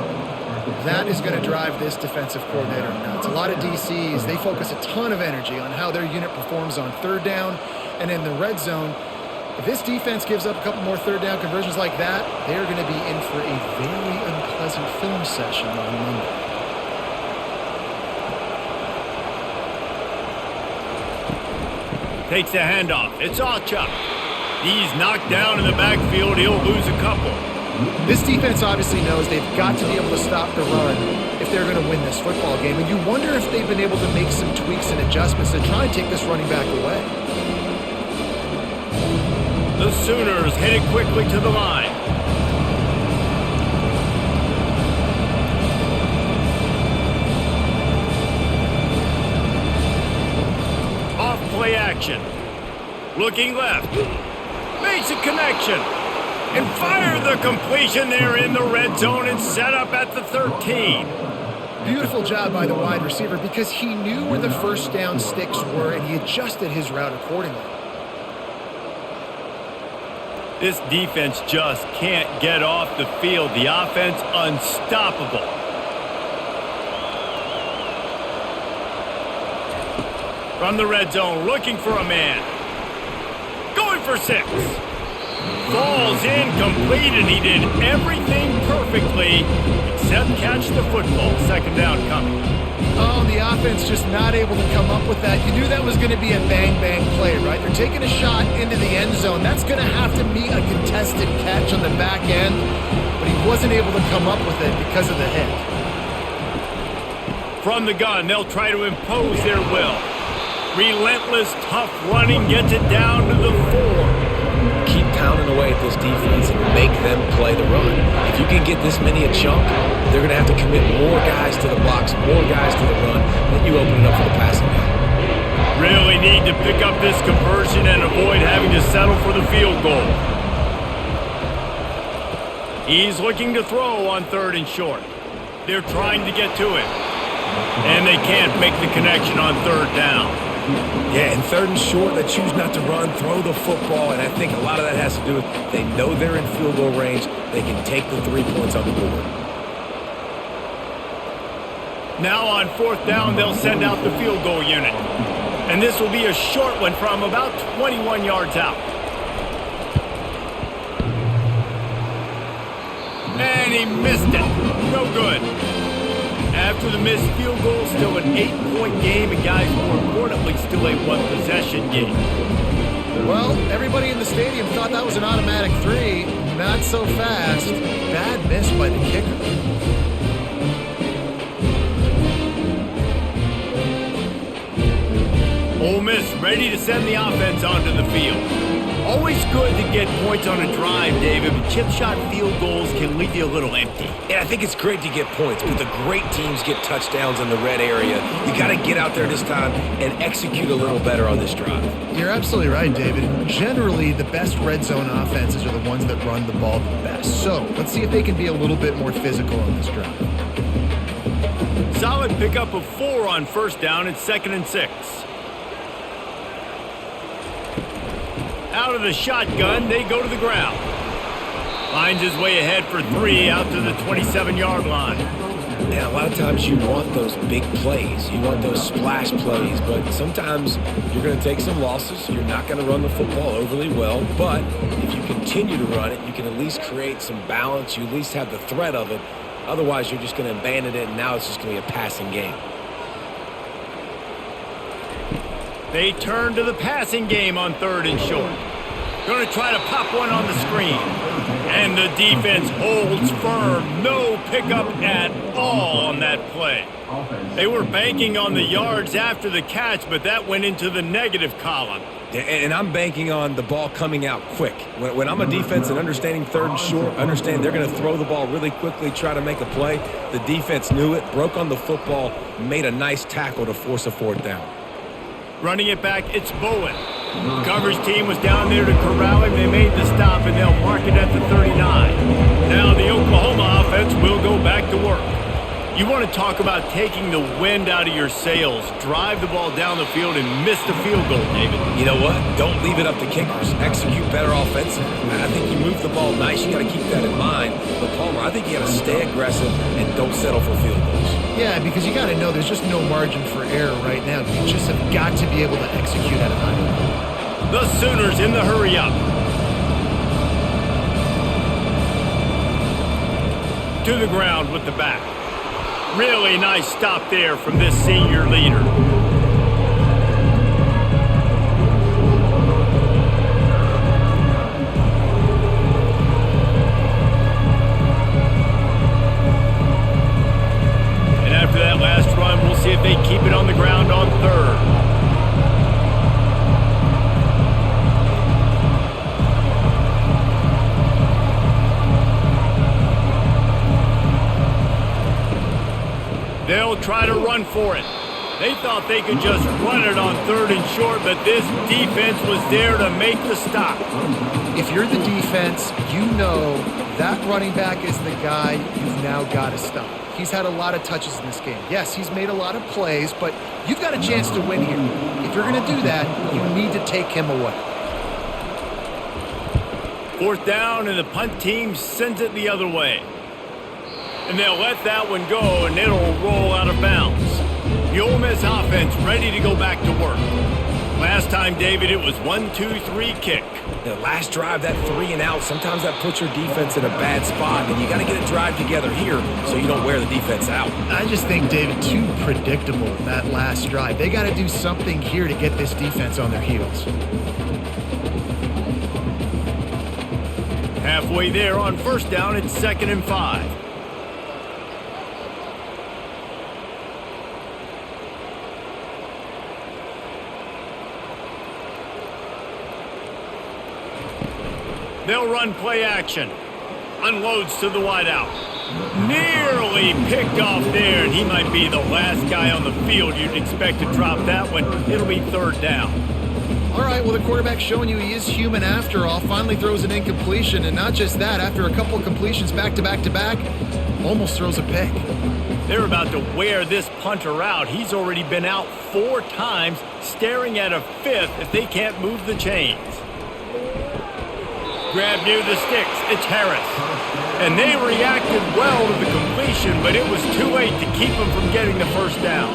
That is going to drive this defensive coordinator nuts. A lot of DCs, they focus a ton of energy on how their unit performs on 3rd down and in the red zone. If this defense gives up a couple more 3rd down conversions like that, they're going to be in for a very unpleasant film session on Monday. Takes the handoff. It's Allchuck. He's knocked down in the backfield. He'll lose a couple. This defense obviously knows they've got to be able to stop the run if they're going to win this football game. And you wonder if they've been able to make some tweaks and adjustments to try and take this running back away. The Sooners headed quickly to the line. Off play action. Looking left. Makes a connection. And fire the completion there in the red zone and set up at the 13. Beautiful job by the wide receiver because he knew where the first down sticks were and he adjusted his route accordingly. This defense just can't get off the field. The offense unstoppable. From the red zone, looking for a man. Going for 6. Falls incomplete, and he did everything perfectly except catch the football. 2nd down coming. Oh, the offense just not able to come up with that. You knew that was going to be a bang-bang play, right? They're taking a shot into the end zone. That's going to have to meet a contested catch on the back end, but he wasn't able to come up with it because of the hit. From the gun, they'll try to impose their will. Relentless, tough running gets it down to the 4. keep pounding away at this defense and make them play the run. If you can get this many a chunk, they're going to have to commit more guys to the box, more guys to the run, then you open it up for the passing game. Really need to pick up this conversion and avoid having to settle for the field goal. He's looking to throw on 3rd and short. They're trying to get to it. And they can't make the connection on 3rd down. Yeah, and 3rd and short, they choose not to run, throw the football, and I think a lot of that has to do with they know they're in field goal range. They can take the 3 points on the board. Now on 4th down, they'll send out the field goal unit. And this will be a short one from about 21 yards out. And he missed it. No good. After the missed field goal, still an 8-point game, and guys, more importantly, still a 1-possession game. Well, everybody in the stadium thought that was an automatic 3. Not so fast. Bad miss by the kicker. Ole Miss ready to send the offense onto the field. Always good to get points on a drive, David, but chip shot field goals can leave you a little empty. Yeah, I think it's great to get points, but the great teams get touchdowns in the red area. You got to get out there this time and execute a little better on this drive. You're absolutely right, David. Generally, the best red zone offenses are the ones that run the ball the best. So let's see if they can be a little bit more physical on this drive. Solid pickup of 4 on 1st down at 2nd and 6. Out of the shotgun, they go to the ground. Finds his way ahead for 3 out to the 27-yard line. Yeah, a lot of times you want those big plays. You want those splash plays, but sometimes you're going to take some losses. You're not going to run the football overly well, but if you continue to run it, you can at least create some balance. You at least have the threat of it. Otherwise, you're just going to abandon it, and now it's just going to be a passing game. They turn to the passing game on 3rd and short. Going to try to pop one on the screen. And the defense holds firm. No pickup at all on that play. They were banking on the yards after the catch, but that went into the negative column. And I'm banking on the ball coming out quick. When I'm a defense and understanding 3rd and short, understand they're going to throw the ball really quickly, try to make a play. The defense knew it, broke on the football, made a nice tackle to force a 4th down. Running it back, it's Bowen. The coverage team was down there to corral him. They made the stop, and they'll mark it at the 39. Now the Oklahoma offense will go back to work. You want to talk about taking the wind out of your sails. Drive the ball down the field and miss the field goal, David. You know what? Don't leave it up to kickers. Execute better offensively. I think you move the ball nice. You got to keep that in mind. But Palmer, I think you got to stay aggressive and don't settle for field goals. Yeah, because you got to know there's just no margin for error right now. You just have got to be able to execute at a high level. The Sooners in the hurry up. To the ground with the back. Really nice stop there from this senior leader. And after that last run, we'll see if they keep it on the ground on 3rd. They'll try to run for it. They thought they could just run it on 3rd and short, but this defense was there to make the stop. If you're the defense, you know that running back is the guy you've now got to stop. He's had a lot of touches in this game. Yes, he's made a lot of plays, but you've got a chance to win here. If you're going to do that, you need to take him away. 4th down, and the punt team sends it the other way. And they'll let that one go, and it'll roll out of bounds. The Ole Miss offense ready to go back to work. Last time, David, it was 1-2-3 kick. The last drive, that 3 and out, sometimes that puts your defense in a bad spot, and you got to get a drive together here so you don't wear the defense out. I just think, David, too predictable, that last drive. They got to do something here to get this defense on their heels. Halfway there on 1st down, it's 2nd and 5. They'll run play action. Unloads to the wideout. Nearly picked off there, and he might be the last guy on the field you'd expect to drop that one. It'll be third down. All right, well, the quarterback's showing you he is human after all. Finally throws an incompletion, and not just that, after a couple of completions back to back to back, almost throws a pick. They're about to wear this punter out. He's already been out 4 times, staring at a 5th if they can't move the chains. Grab near the sticks. It's Harris. And they reacted well to the completion, but it was too late to keep them from getting the first down.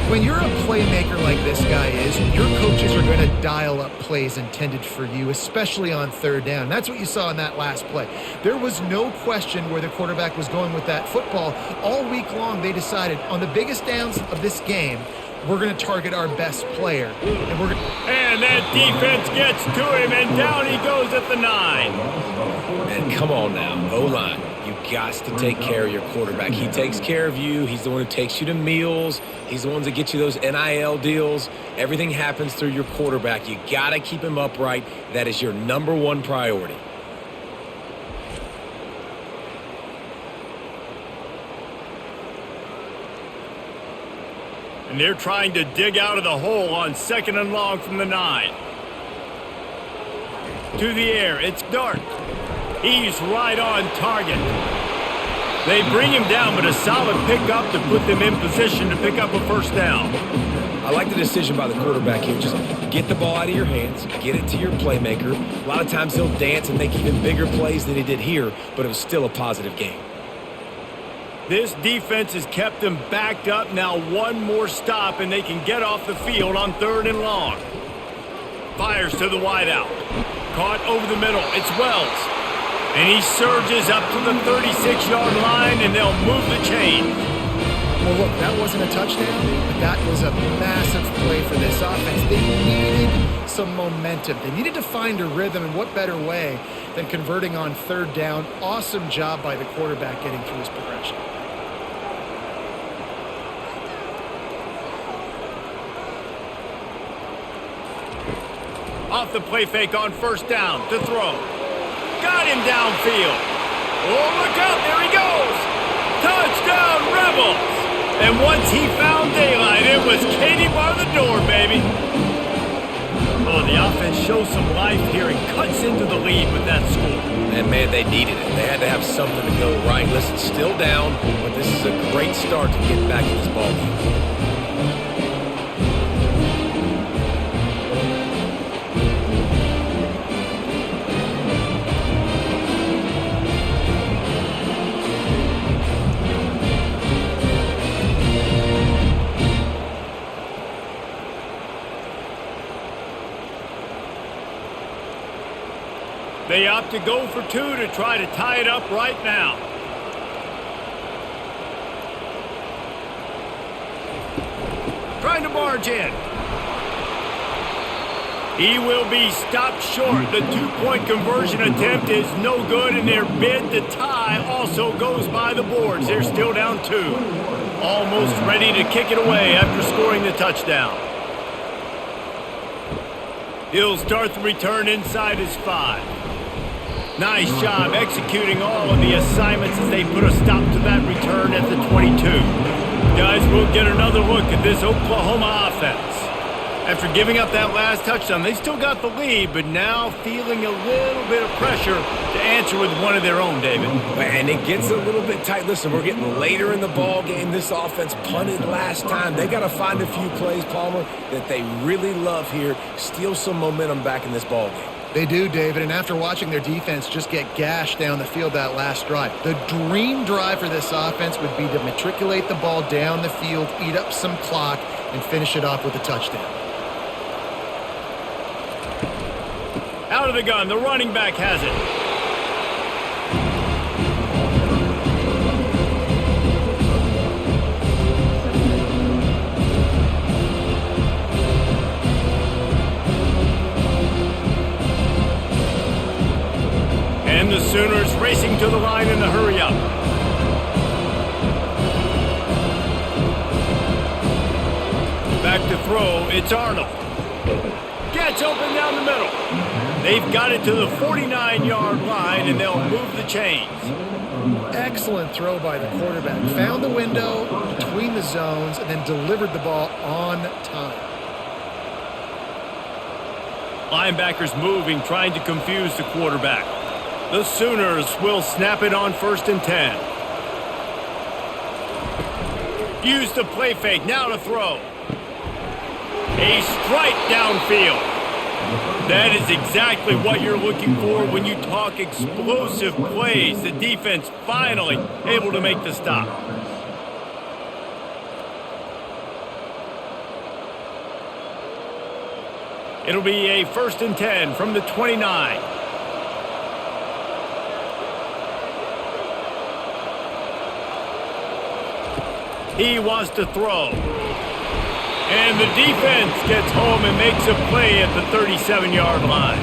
When you're a playmaker like this guy is, your coaches are going to dial up plays intended for you, especially on third down. That's what you saw in that last play. There was no question where the quarterback was going with that football. All week long, they decided on the biggest downs of this game, we're going to target our best player. And that defense gets to him, and down he goes at the 9. And come on now, O-line. You got to take care of your quarterback. He takes care of you. He's the one who takes you to meals. He's the one that gets you those NIL deals. Everything happens through your quarterback. You got to keep him upright. That is your #1 priority. And they're trying to dig out of the hole on 2nd and long from the 9. To the air, it's Dart. He's right on target. They bring him down, but a solid pickup to put them in position to pick up a first down. I like the decision by the quarterback here. Just get the ball out of your hands, get it to your playmaker. A lot of times he'll dance and make even bigger plays than he did here, but it was still a positive game. This defense has kept them backed up. Now one more stop, and they can get off the field on 3rd and long. Fires to the wideout. Caught over the middle. It's Wells. And he surges up to the 36-yard line, and they'll move the chain. Well, look, that wasn't a touchdown, but that was a massive play for this offense. They needed some momentum. They needed to find a rhythm, and what better way than converting on 3rd down. Awesome job by the quarterback getting through his progression. Off the play fake on 1st down to throw. Got him downfield. Oh, look out, there he goes. Touchdown, Rebels. And once he found daylight, it was Katie bar the door, baby. Oh, the offense shows some life here and cuts into the lead with that score. And, man, they needed it. They had to have something to go right. Listen, still down, but this is a great start to get back in this ballgame. They opt to go for 2 to try to tie it up right now. Trying to barge in. He will be stopped short. The 2-point conversion attempt is no good, and their bid to tie also goes by the boards. They're still down 2. Almost ready to kick it away after scoring the touchdown. He'll start the return inside his 5. Nice job executing all of the assignments as they put a stop to that return at the 22. Guys, we'll get another look at this Oklahoma offense. After giving up that last touchdown, they still got the lead, but now feeling a little bit of pressure to answer with one of their own, David. And it gets a little bit tight. Listen, we're getting later in the ball game. This offense punted last time. They got to find a few plays, Palmer, that they really love here. Steal some momentum back in this ball game. They do, David, and after watching their defense just get gashed down the field that last drive, the dream drive for this offense would be to matriculate the ball down the field, eat up some clock, and finish it off with a touchdown. Out of the gun, the running back has it. And the Sooners racing to the line in the hurry-up. Back to throw, it's Arnold. Gets open down the middle. They've got it to the 49-yard line, and they'll move the chains. Excellent throw by the quarterback. Found the window between the zones and then delivered the ball on time. Linebackers moving, trying to confuse the quarterback. The Sooners will snap it on 1st and 10. Use the play fake, now to throw. A strike downfield. That is exactly what you're looking for when you talk explosive plays. The defense finally able to make the stop. It'll be a 1st and 10 from the 29. He wants to throw. And the defense gets home and makes a play at the 37-yard line.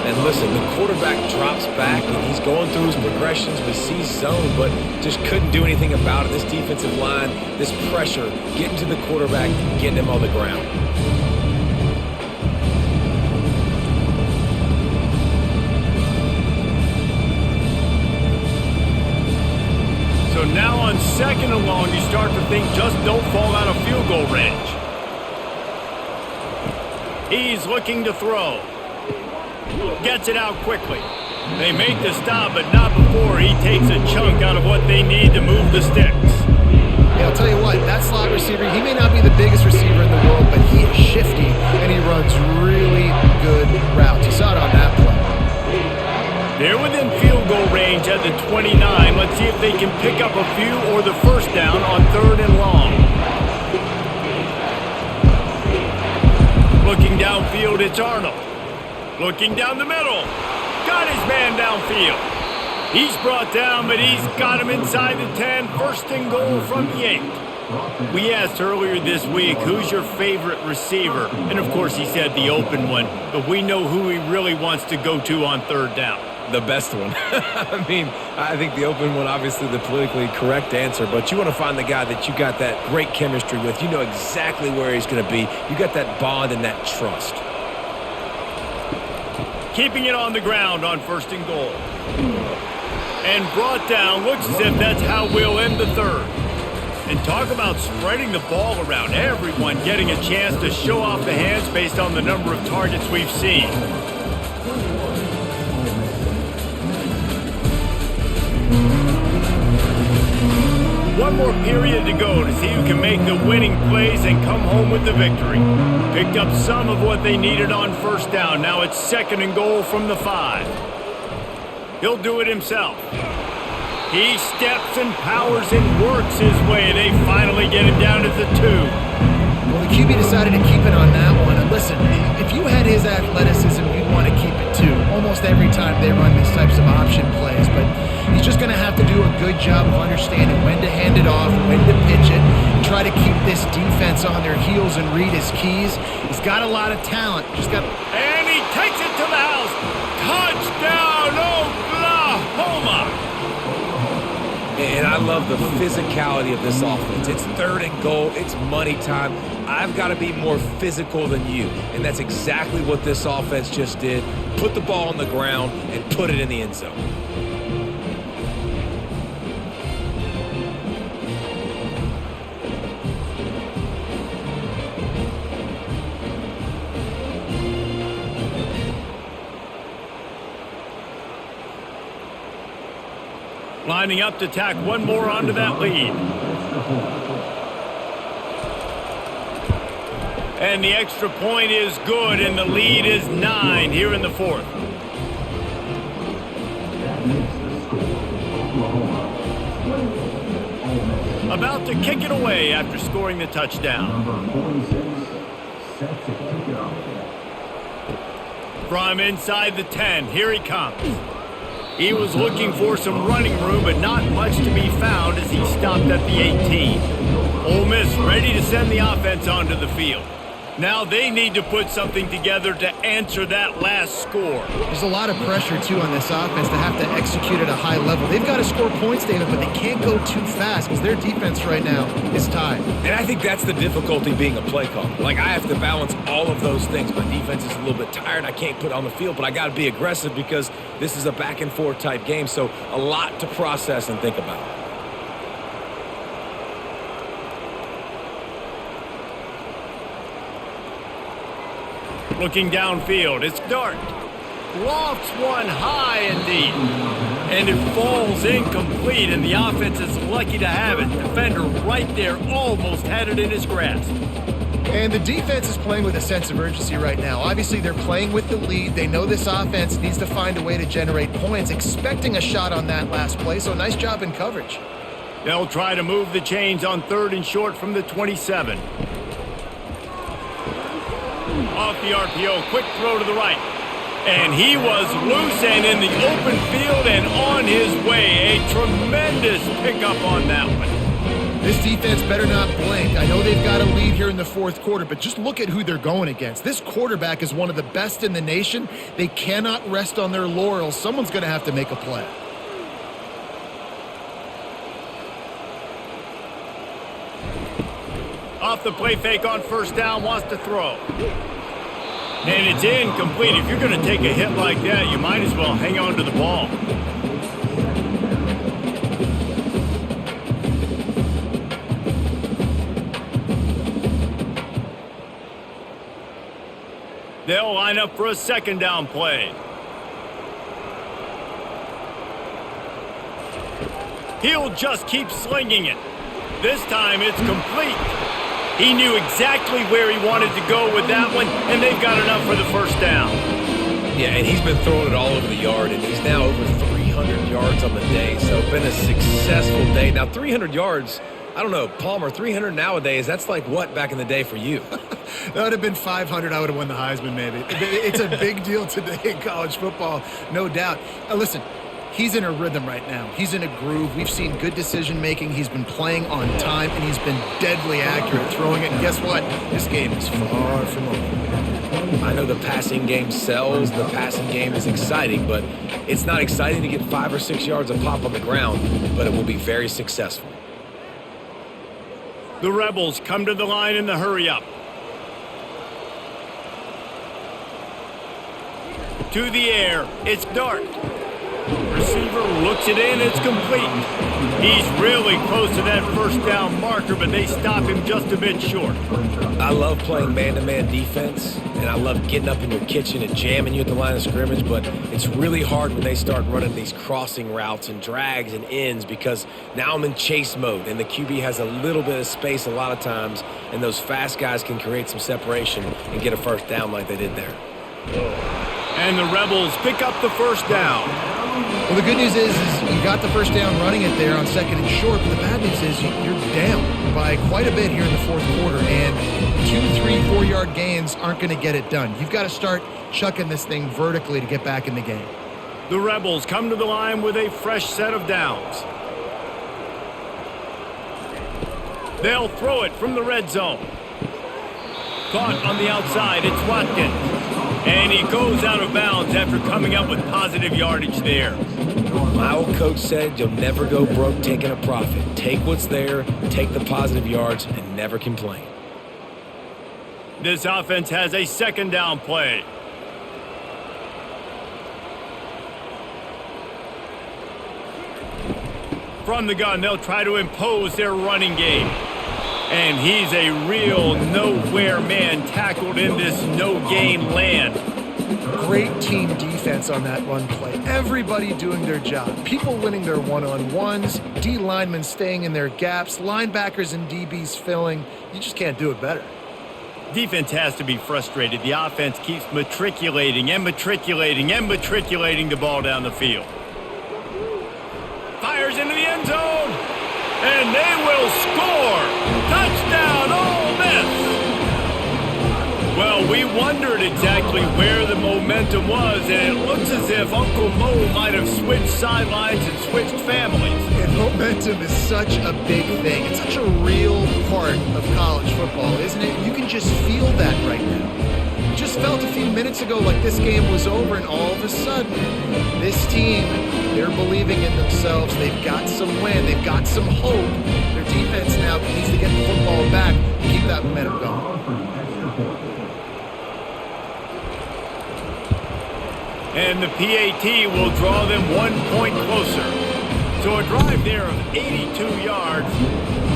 And listen, the quarterback drops back, and he's going through his progressions with C zone, but just couldn't do anything about it. This defensive line, this pressure, getting to the quarterback, getting him on the ground. So now on 2nd and long, you start to think just don't fall out of field goal range. He's looking to throw. Gets it out quickly. They make the stop, but not before he takes a chunk out of what they need to move the sticks. Yeah, I'll tell you what, that slot receiver, he may not be the biggest receiver in the world, but he is shifty, and he runs really good routes. You saw it on that play. They're within field goal range at the 29. Let's see if they can pick up a few or the first down on 3rd and long. Looking downfield, it's Arnold. Looking down the middle. Got his man downfield. He's brought down, but he's got him inside the 10. 1st and goal from the 8. We asked earlier this week, who's your favorite receiver? And of course he said the open one, but we know who he really wants to go to on 3rd down. The best one. I mean, I think the open one, obviously the politically correct answer, but you want to find the guy that you got that great chemistry with. You know exactly where he's going to be. You got that bond and that trust. Keeping it on the ground on 1st and goal. And brought down. Looks as if that's how we'll end the 3rd. And talk about spreading the ball around. Everyone getting a chance to show off the hands based on the number of targets we've seen. One more period to go to see who can make the winning plays and come home with the victory. Picked up some of what they needed on 1st down. Now it's 2nd and goal from the 5. He'll do it himself. He steps and powers and works his way. They finally get him down at the 2. Well, the QB decided to keep it on that one. And listen, if you had his athleticism, you'd want to keep it too. Almost every time they run these types of option plays. But he's just going to have to do a good job of understanding when to hand it off, when to pitch it, and try to keep this defense on their heels and read his keys. He's got a lot of talent. And he takes it to the house. Touchdown, Oklahoma! And I love the physicality of this offense. It's 3rd and goal. It's money time. I've got to be more physical than you. And that's exactly what this offense just did. Put the ball on the ground and put it in the end zone. Lining up to tack one more onto that lead. And the extra point is good, and the lead is 9 here in the 4th. About to kick it away after scoring the touchdown. From inside the 10, here he comes. He was looking for some running room, but not much to be found as he stopped at the 18. Ole Miss ready to send the offense onto the field. Now they need to put something together to answer that last score. There's a lot of pressure, too, on this offense to have to execute at a high level. They've got to score points, David, but they can't go too fast because their defense right now is tied. And I think that's the difficulty being a play caller. Like, I have to balance all of those things. My defense is a little bit tired. I can't put it on the field, but I got to be aggressive because this is a back-and-forth type game, so a lot to process and think about. Looking downfield, it's Dart. Lofts one high and deep. And it falls incomplete, and the offense is lucky to have it. Defender right there almost had it in his grasp. And the defense is playing with a sense of urgency right now. Obviously, they're playing with the lead. They know this offense needs to find a way to generate points, expecting a shot on that last play, so nice job in coverage. They'll try to move the chains on 3rd and short from the 27. Off the RPO, quick throw to the right. And he was loose and in the open field and on his way. A tremendous pickup on that one. This defense better not blink. I know they've got a lead here in the 4th quarter, but just look at who they're going against. This quarterback is one of the best in the nation. They cannot rest on their laurels. Someone's going to have to make a play. Off the play fake on 1st down, wants to throw. And it's incomplete. If you're going to take a hit like that, you might as well hang on to the ball. They'll line up for a 2nd down play. He'll just keep slinging it. This time it's complete. He knew exactly where he wanted to go with that one, and they've got enough for the 1st down. Yeah, and he's been throwing it all over the yard, and he's now over 300 yards on the day, so been a successful day. Now, 300 yards, I don't know, Palmer, 300 nowadays, that's like what back in the day for you? That would have been 500. I would have won the Heisman, maybe. It's a big deal today in college football, no doubt. Listen, he's in a rhythm right now. He's in a groove. We've seen good decision-making. He's been playing on time, and he's been deadly accurate throwing it. And guess what? This game is far from over. I know the passing game sells. The passing game is exciting, but it's not exciting to get 5 or 6 yards of pop on the ground, but it will be very successful. The Rebels come to the line in the hurry-up. To the air, it's Dart. Receiver looks it in, it's complete. He's really close to that 1st down marker, but they stop him just a bit short. I love playing man-to-man defense, and I love getting up in your kitchen and jamming you at the line of scrimmage, but it's really hard when they start running these crossing routes and drags and ends because now I'm in chase mode, and the QB has a little bit of space a lot of times, and those fast guys can create some separation and get a 1st down like they did there. And the Rebels pick up the 1st down. Well, the good news is you got the 1st down running it there on 2nd and short, but the bad news is you're down by quite a bit here in the 4th quarter, and 2, 3, 4-yard gains aren't going to get it done. You've got to start chucking this thing vertically to get back in the game. The Rebels come to the line with a fresh set of downs. They'll throw it from the red zone. Caught on the outside, it's Watkins. And he goes out of bounds after coming up with positive yardage there. My old coach said you'll never go broke taking a profit. Take what's there, take the positive yards, and never complain. This offense has a 2nd down play. From the gun, they'll try to impose their running game. And he's a real nowhere man tackled in this no-gain land. Great team defense on that run play. Everybody doing their job. People winning their one-on-ones, D linemen staying in their gaps, linebackers and DBs filling. You just can't do it better. Defense has to be frustrated. The offense keeps matriculating and matriculating and matriculating the ball down the field. Fires into the end zone. And they will score! Touchdown, Ole Miss! Well Well, we wondered exactly where the momentum was, and it looks as if Uncle Mo might have switched sidelines and switched families. And momentum is such a big thing. It's such a real part of college football, isn't it? You can just feel that right now. You just felt a few minutes ago like this game was over, and all of a sudden, this team, they're believing in themselves. They've got some wind. They've got some hope. Their defense now needs to get the football back and keep that momentum going. And the PAT will draw them 1 point closer. So a drive there of 82 yards,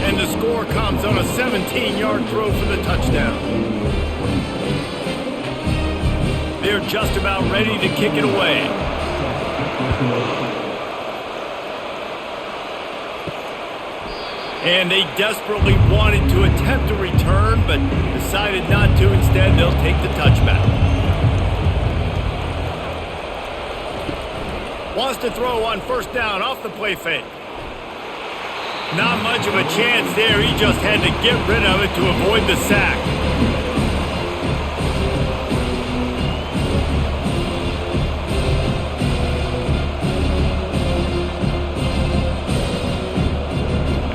and the score comes on a 17-yard throw for the touchdown. They're just about ready to kick it away. And they desperately wanted to attempt a return, but decided not to. Instead, they'll take the touchback. Wants to throw on first down off the play fake. Not much of a chance there. He just had to get rid of it to avoid the sack.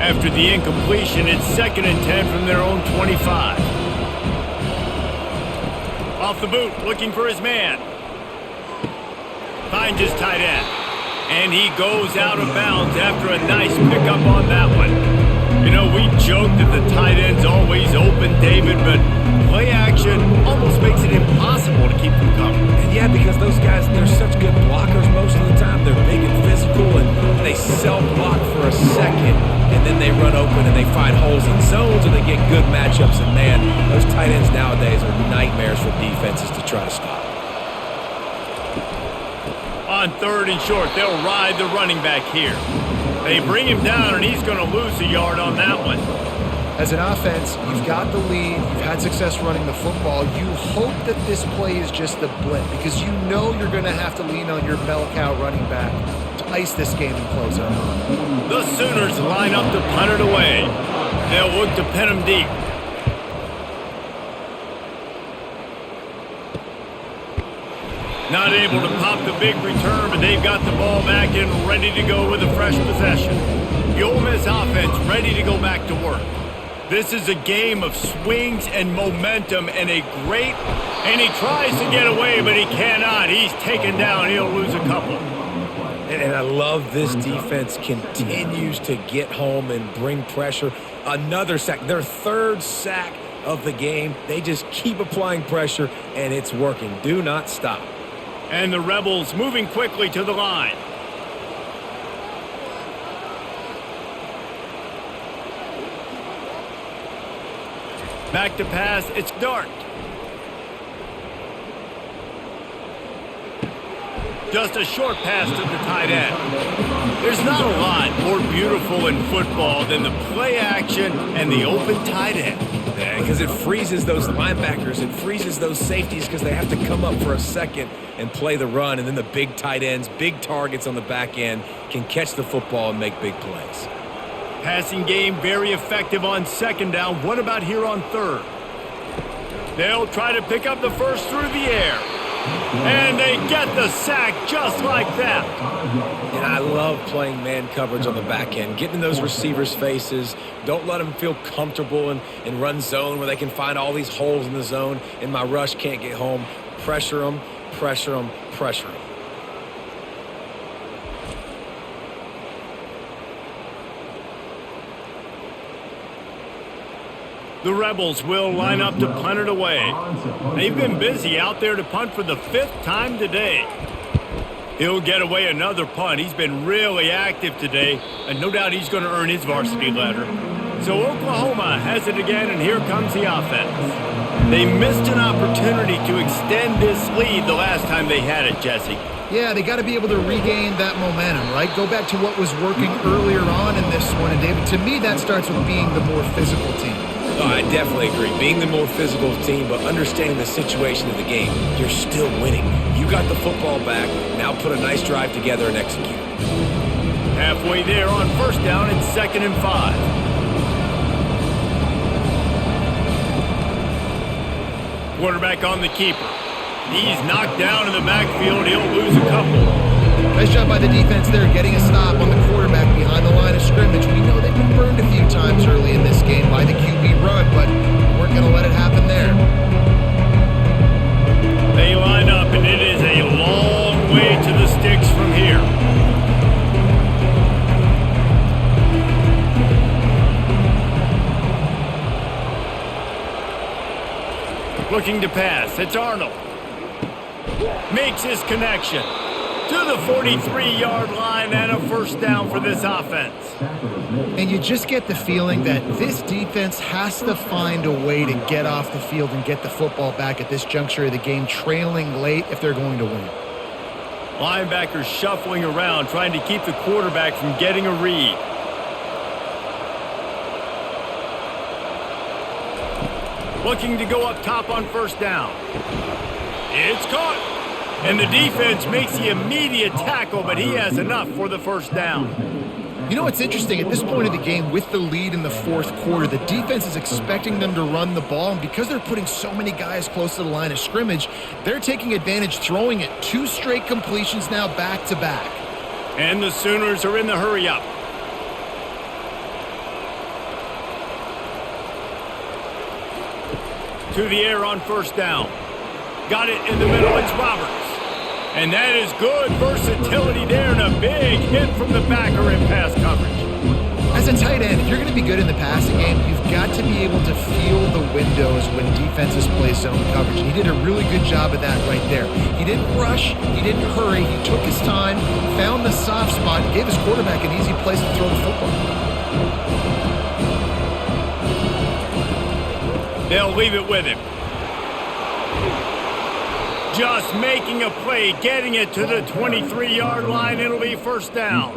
After the incompletion, it's 2nd and 10 from their own 25. Off the boot, looking for his man. Finds his tight end. And he goes out of bounds after a nice pickup on that one. You know, we joke that the tight end's always open, David, but play action almost makes it impossible to keep them covered. And yeah, because those guys, they're such good blockers most of the time. They're big and physical, and they self-block for a second, and then they run open and they find holes in zones, and they get good matchups. And man, those tight ends nowadays are nightmares for defenses to try to stop. On 3rd and short, they'll ride the running back here. They bring him down, and he's going to lose a yard on that one. As an offense, you've got the lead. You've had success running the football. You hope that this play is just a blip because you know you're going to have to lean on your bell cow running back to ice this game and close out. The Sooners line up to punt it away. They'll look to pin him deep. Not able to pop the big return, but they've got the ball back and ready to go with a fresh possession. The Ole Miss offense ready to go back to work. This is a game of swings and momentum and he tries to get away, but he cannot. He's taken down. He'll lose a couple. And I love this defense continues to get home and bring pressure. Another sack, their 3rd sack of the game. They just keep applying pressure, and it's working. Do not stop. And the Rebels moving quickly to the line. Back to pass, it's Dart. Just a short pass to the tight end. There's not a lot more beautiful in football than the play action and the open tight end. Yeah, because it freezes those linebackers. It freezes those safeties because they have to come up for a second and play the run. And then the big tight ends, big targets on the back end can catch the football and make big plays. Passing game very effective on 2nd down. What about here on 3rd? They'll try to pick up the first through the air. And they get the sack just like that. And I love playing man coverage on the back end, getting in those receivers' faces. Don't let them feel comfortable and run zone where they can find all these holes in the zone and my rush can't get home. Pressure them, pressure them, pressure them. The Rebels will line up to punt it away. They've been busy out there to punt for the 5th time today. He'll get away another punt. He's been really active today, and no doubt he's going to earn his varsity letter. So Oklahoma has it again, and here comes the offense. They missed an opportunity to extend this lead the last time they had it, Jesse. Yeah, they got to be able to regain that momentum, right? Go back to what was working earlier on in this one. And, David, to me, that starts with being the more physical team. Oh, I definitely agree. Being the more physical team, but understanding the situation of the game, you're still winning. You got the football back. Now put a nice drive together and execute. Halfway there on first down, it's 2nd and 5. Quarterback on the keeper. He's knocked down in the backfield. He'll lose a couple. Nice job by the defense there, getting a stop on the quarterback behind the line of scrimmage. We know they've been burned a few times early in this game by the QB run, but we weren't going to let it happen there. They line up, and it is a long way to the sticks from here. Looking to pass. It's Arnold. Makes his connection to the 43-yard line and a first down for this offense. And you just get the feeling that this defense has to find a way to get off the field and get the football back at this juncture of the game, trailing late if they're going to win. Linebackers shuffling around, trying to keep the quarterback from getting a read. Looking to go up top on first down. It's caught. And the defense makes the immediate tackle, but he has enough for the first down. You know what's interesting? At this point of the game, with the lead in the fourth quarter, the defense is expecting them to run the ball, and because they're putting so many guys close to the line of scrimmage, they're taking advantage, throwing it. 2 straight completions now back-to-back. And the Sooners are in the hurry-up. To the air on first down. Got it in the middle. It's Roberts. And that is good versatility there and a big hit from the backer in pass coverage. As a tight end, if you're going to be good in the passing game, you've got to be able to feel the windows when defenses play zone coverage. And he did a really good job of that right there. He didn't rush. He didn't hurry. He took his time, found the soft spot, and gave his quarterback an easy place to throw the football. They'll leave it with him. Just making a play, getting it to the 23-yard line. It'll be first down.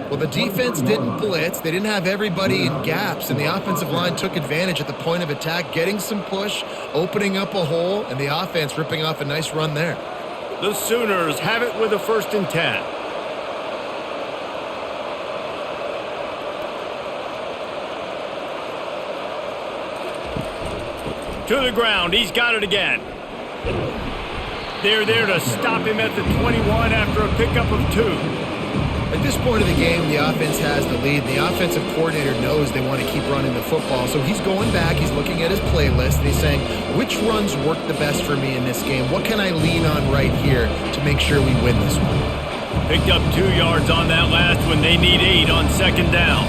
Well, the defense didn't blitz. They didn't have everybody in gaps, and the offensive line took advantage at the point of attack, getting some push, opening up a hole, and the offense ripping off a nice run there. The Sooners have it with a 1st and 10. To the ground. He's got it again. They're there to stop him at the 21 after a pickup of 2. At this point of the game, the offense has the lead. The offensive coordinator knows they want to keep running the football. So he's going back, he's looking at his playlist, and he's saying, which runs work the best for me in this game? What can I lean on right here to make sure we win this one? Picked up 2 yards on that last one. They need 8 on second down.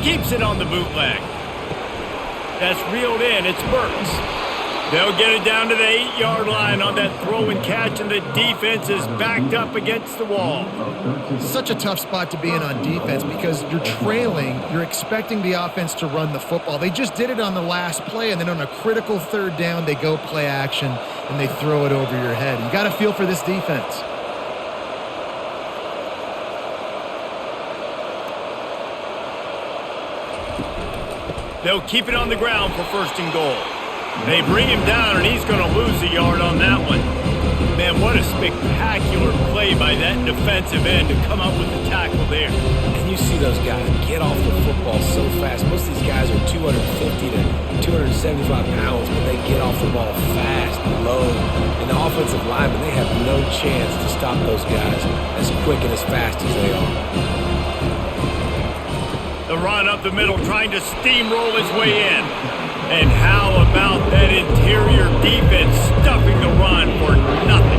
Keeps it on the bootleg. That's reeled in. It's Burks. They'll get it down to the 8-yard line on that throw and catch, and the defense is backed up against the wall. Such a tough spot to be in on defense because you're trailing. You're expecting the offense to run the football. They just did it on the last play, and then on a critical 3rd down, they go play action, and they throw it over your head. You got to feel for this defense. They'll keep it on the ground for 1st and goal. They bring him down, and he's going to lose a yard on that one. Man, what a spectacular play by that defensive end to come up with the tackle there. And you see those guys get off the football so fast. Most of these guys are 250 to 275 pounds, but they get off the ball fast, low. And the offensive linemen, they have no chance to stop those guys as quick and as fast as they are. The run up the middle, trying to steamroll his way in. And how about that interior defense stuffing the run for nothing?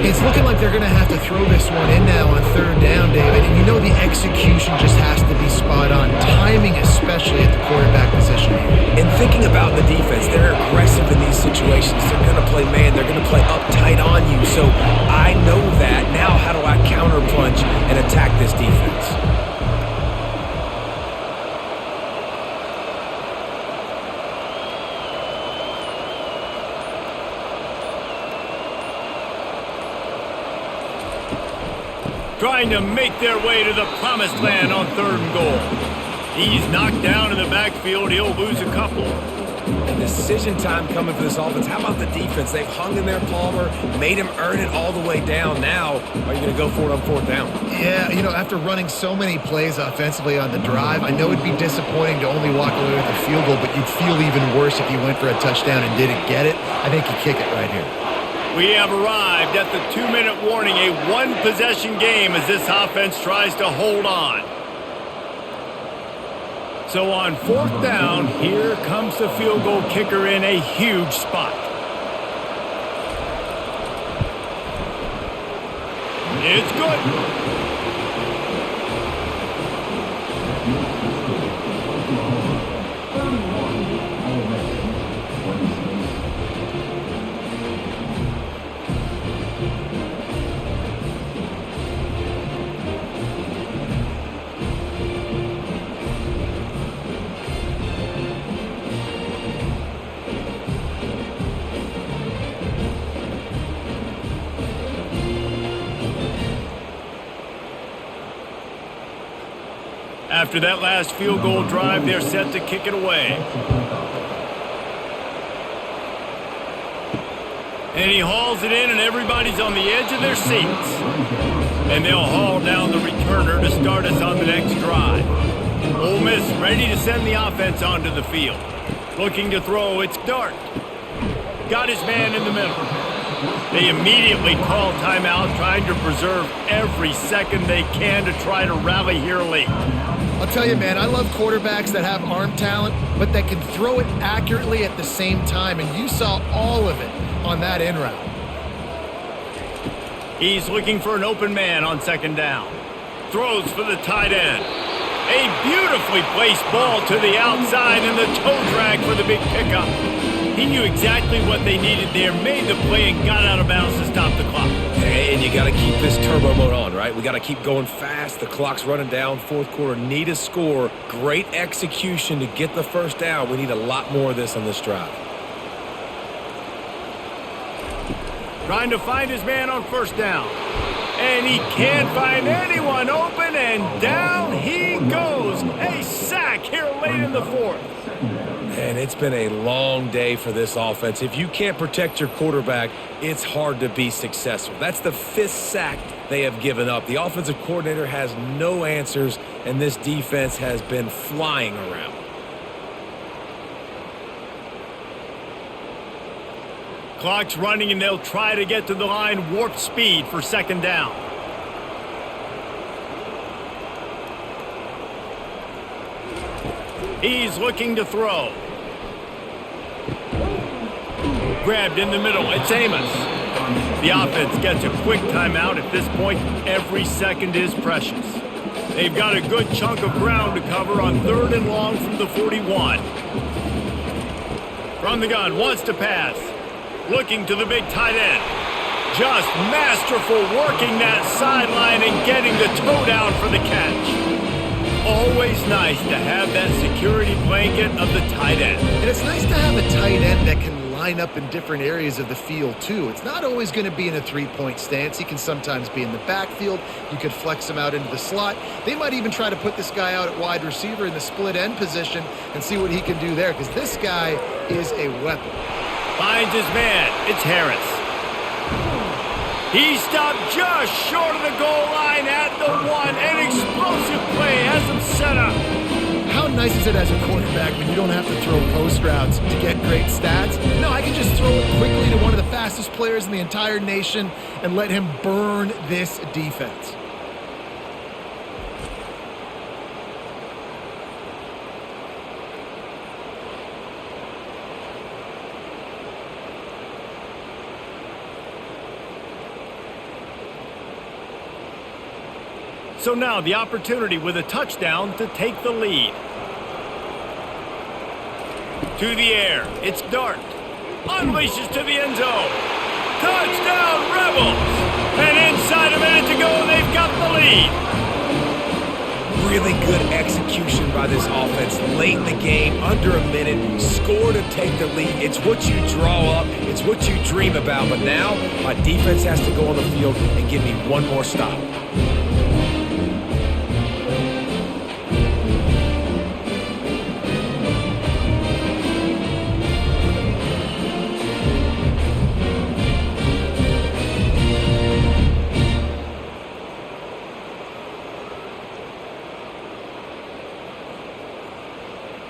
It's looking like they're going to have to throw this one in now on 3rd down, David. And you know the execution just has to be spot on. Timing, especially at the quarterback position. And thinking about the defense, they're aggressive in these situations. They're going to play man. They're going to play uptight on you. So I know that. Now how do I counterpunch and attack this defense? Trying to make their way to the promised land on 3rd and goal. He's knocked down in the backfield. He'll lose a couple. And decision time coming for this offense. How about the defense? They've hung in there, Palmer, made him earn it all the way down. Now, are you going to go for it on fourth down? Yeah, after running so many plays offensively on the drive, I know it'd be disappointing to only walk away with a field goal, but you'd feel even worse if you went for a touchdown and didn't get it. I think you kick it right here. We have arrived at the 2-minute warning, a one-possession game as this offense tries to hold on. So on fourth down, here comes the field goal kicker in a huge spot. It's good. After that last field goal drive, they're set to kick it away. And he hauls it in, and everybody's on the edge of their seats. And they'll haul down the returner to start us on the next drive. Ole Miss ready to send the offense onto the field. Looking to throw, it's Dart. Got his man in the middle. They immediately call timeout, trying to preserve every second they can to try to rally here late. I'll tell you, man, I love quarterbacks that have arm talent, but that can throw it accurately at the same time, and you saw all of it on that in route. He's looking for an open man on second down. Throws for the tight end. A beautifully placed ball to the outside, and the toe drag for the big pickup. He knew exactly what they needed there, made the play, and got out of bounds to stop the clock. And you got to keep this turbo mode on, right? We got to keep going fast. The clock's running down. Fourth quarter, need a score. Great execution to get the first down. We need a lot more of this on this drive. Trying to find his man on first down. And he can't find anyone open, and down he goes. A sack here late in the fourth. And it's been a long day for this offense. If you can't protect your quarterback, it's hard to be successful. That's the 5th sack they have given up. The offensive coordinator has no answers, and this defense has been flying around. Clock's running, and they'll try to get to the line warp speed for second down. He's looking to throw. Grabbed in the middle. It's Amos. The offense gets a quick timeout. At this point, every second is precious. They've got a good chunk of ground to cover on 3rd and long from the 41. From the gun, wants to pass. Looking to the big tight end. Just masterful working that sideline and getting the toe down for the catch. Always nice to have that security blanket of the tight end. And it's nice to have a tight end that can line up in different areas of the field, too. It's not always going to be in a three-point stance. He can sometimes be in the backfield. You could flex him out into the slot. They might even try to put this guy out at wide receiver in the split end position and see what he can do there, because this guy is a weapon. Finds his man. It's Harris. He stopped just short of the goal line at the 1. An explosive play has him set up. How nice is it as a quarterback when you don't have to throw post routes to get great stats? No, I can just throw it quickly to one of the fastest players in the entire nation and let him burn this defense. So now the opportunity with a touchdown to take the lead. To the air, it's Dart. Unleashes to the end zone. Touchdown, Rebels! And inside a minute to go, they've got the lead. Really good execution by this offense. Late in the game, under a minute, score to take the lead. It's what you draw up. It's what you dream about. But now, my defense has to go on the field and give me one more stop.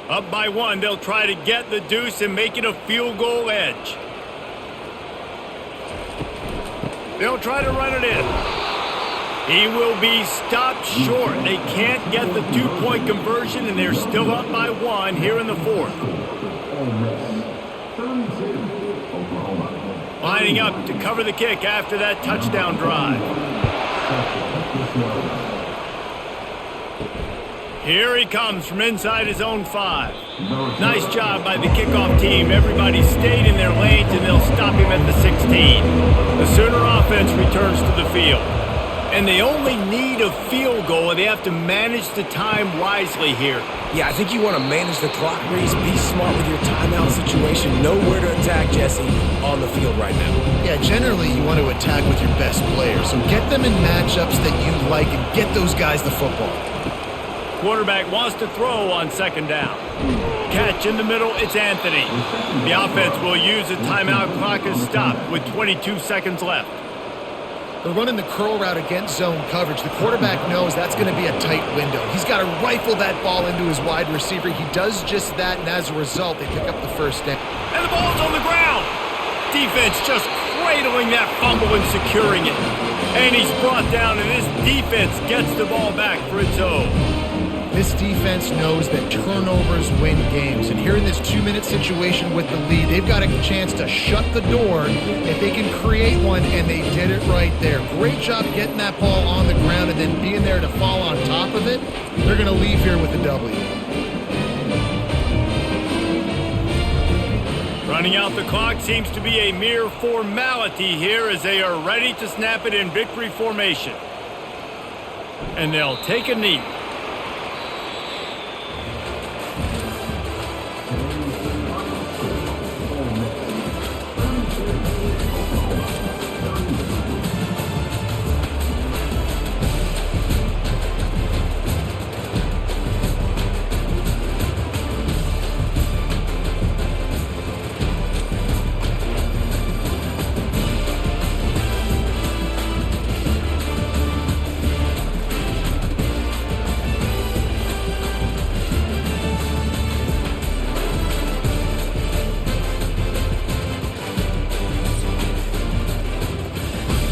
Up by 1, they'll try to get the deuce and make it a field goal edge. They'll try to run it in. He will be stopped short. They can't get the 2-point conversion, and they're still up by 1 here in the 4th. Lining up to cover the kick after that touchdown drive. Here he comes from inside his own 5. Nice job by the kickoff team. Everybody stayed in their lanes, and they'll stop him at the 16. The Sooner offense returns to the field. And they only need a field goal, and they have to manage the time wisely here. Yeah, I think you want to manage the clock, Reese. Be smart with your timeout situation. Know where to attack, Jesse, on the field right now. Yeah, generally you want to attack with your best players. So get them in matchups that you like and get those guys the football. Quarterback wants to throw on 2nd down. Catch in the middle, it's Anthony. The offense will use the timeout clock as stopped with 22 seconds left. They're running the curl route against zone coverage. The quarterback knows that's going to be a tight window. He's got to rifle that ball into his wide receiver. He does just that, and as a result, they pick up the 1st down. And the ball's on the ground. Defense just cradling that fumble and securing it. And he's brought down, and this defense gets the ball back for its own. This defense knows that turnovers win games. And here in this 2-minute situation with the lead, they've got a chance to shut the door if they can create one, and they did it right there. Great job getting that ball on the ground and then being there to fall on top of it. They're going to leave here with a W. Running out the clock seems to be a mere formality here as they are ready to snap it in victory formation. And they'll take a knee.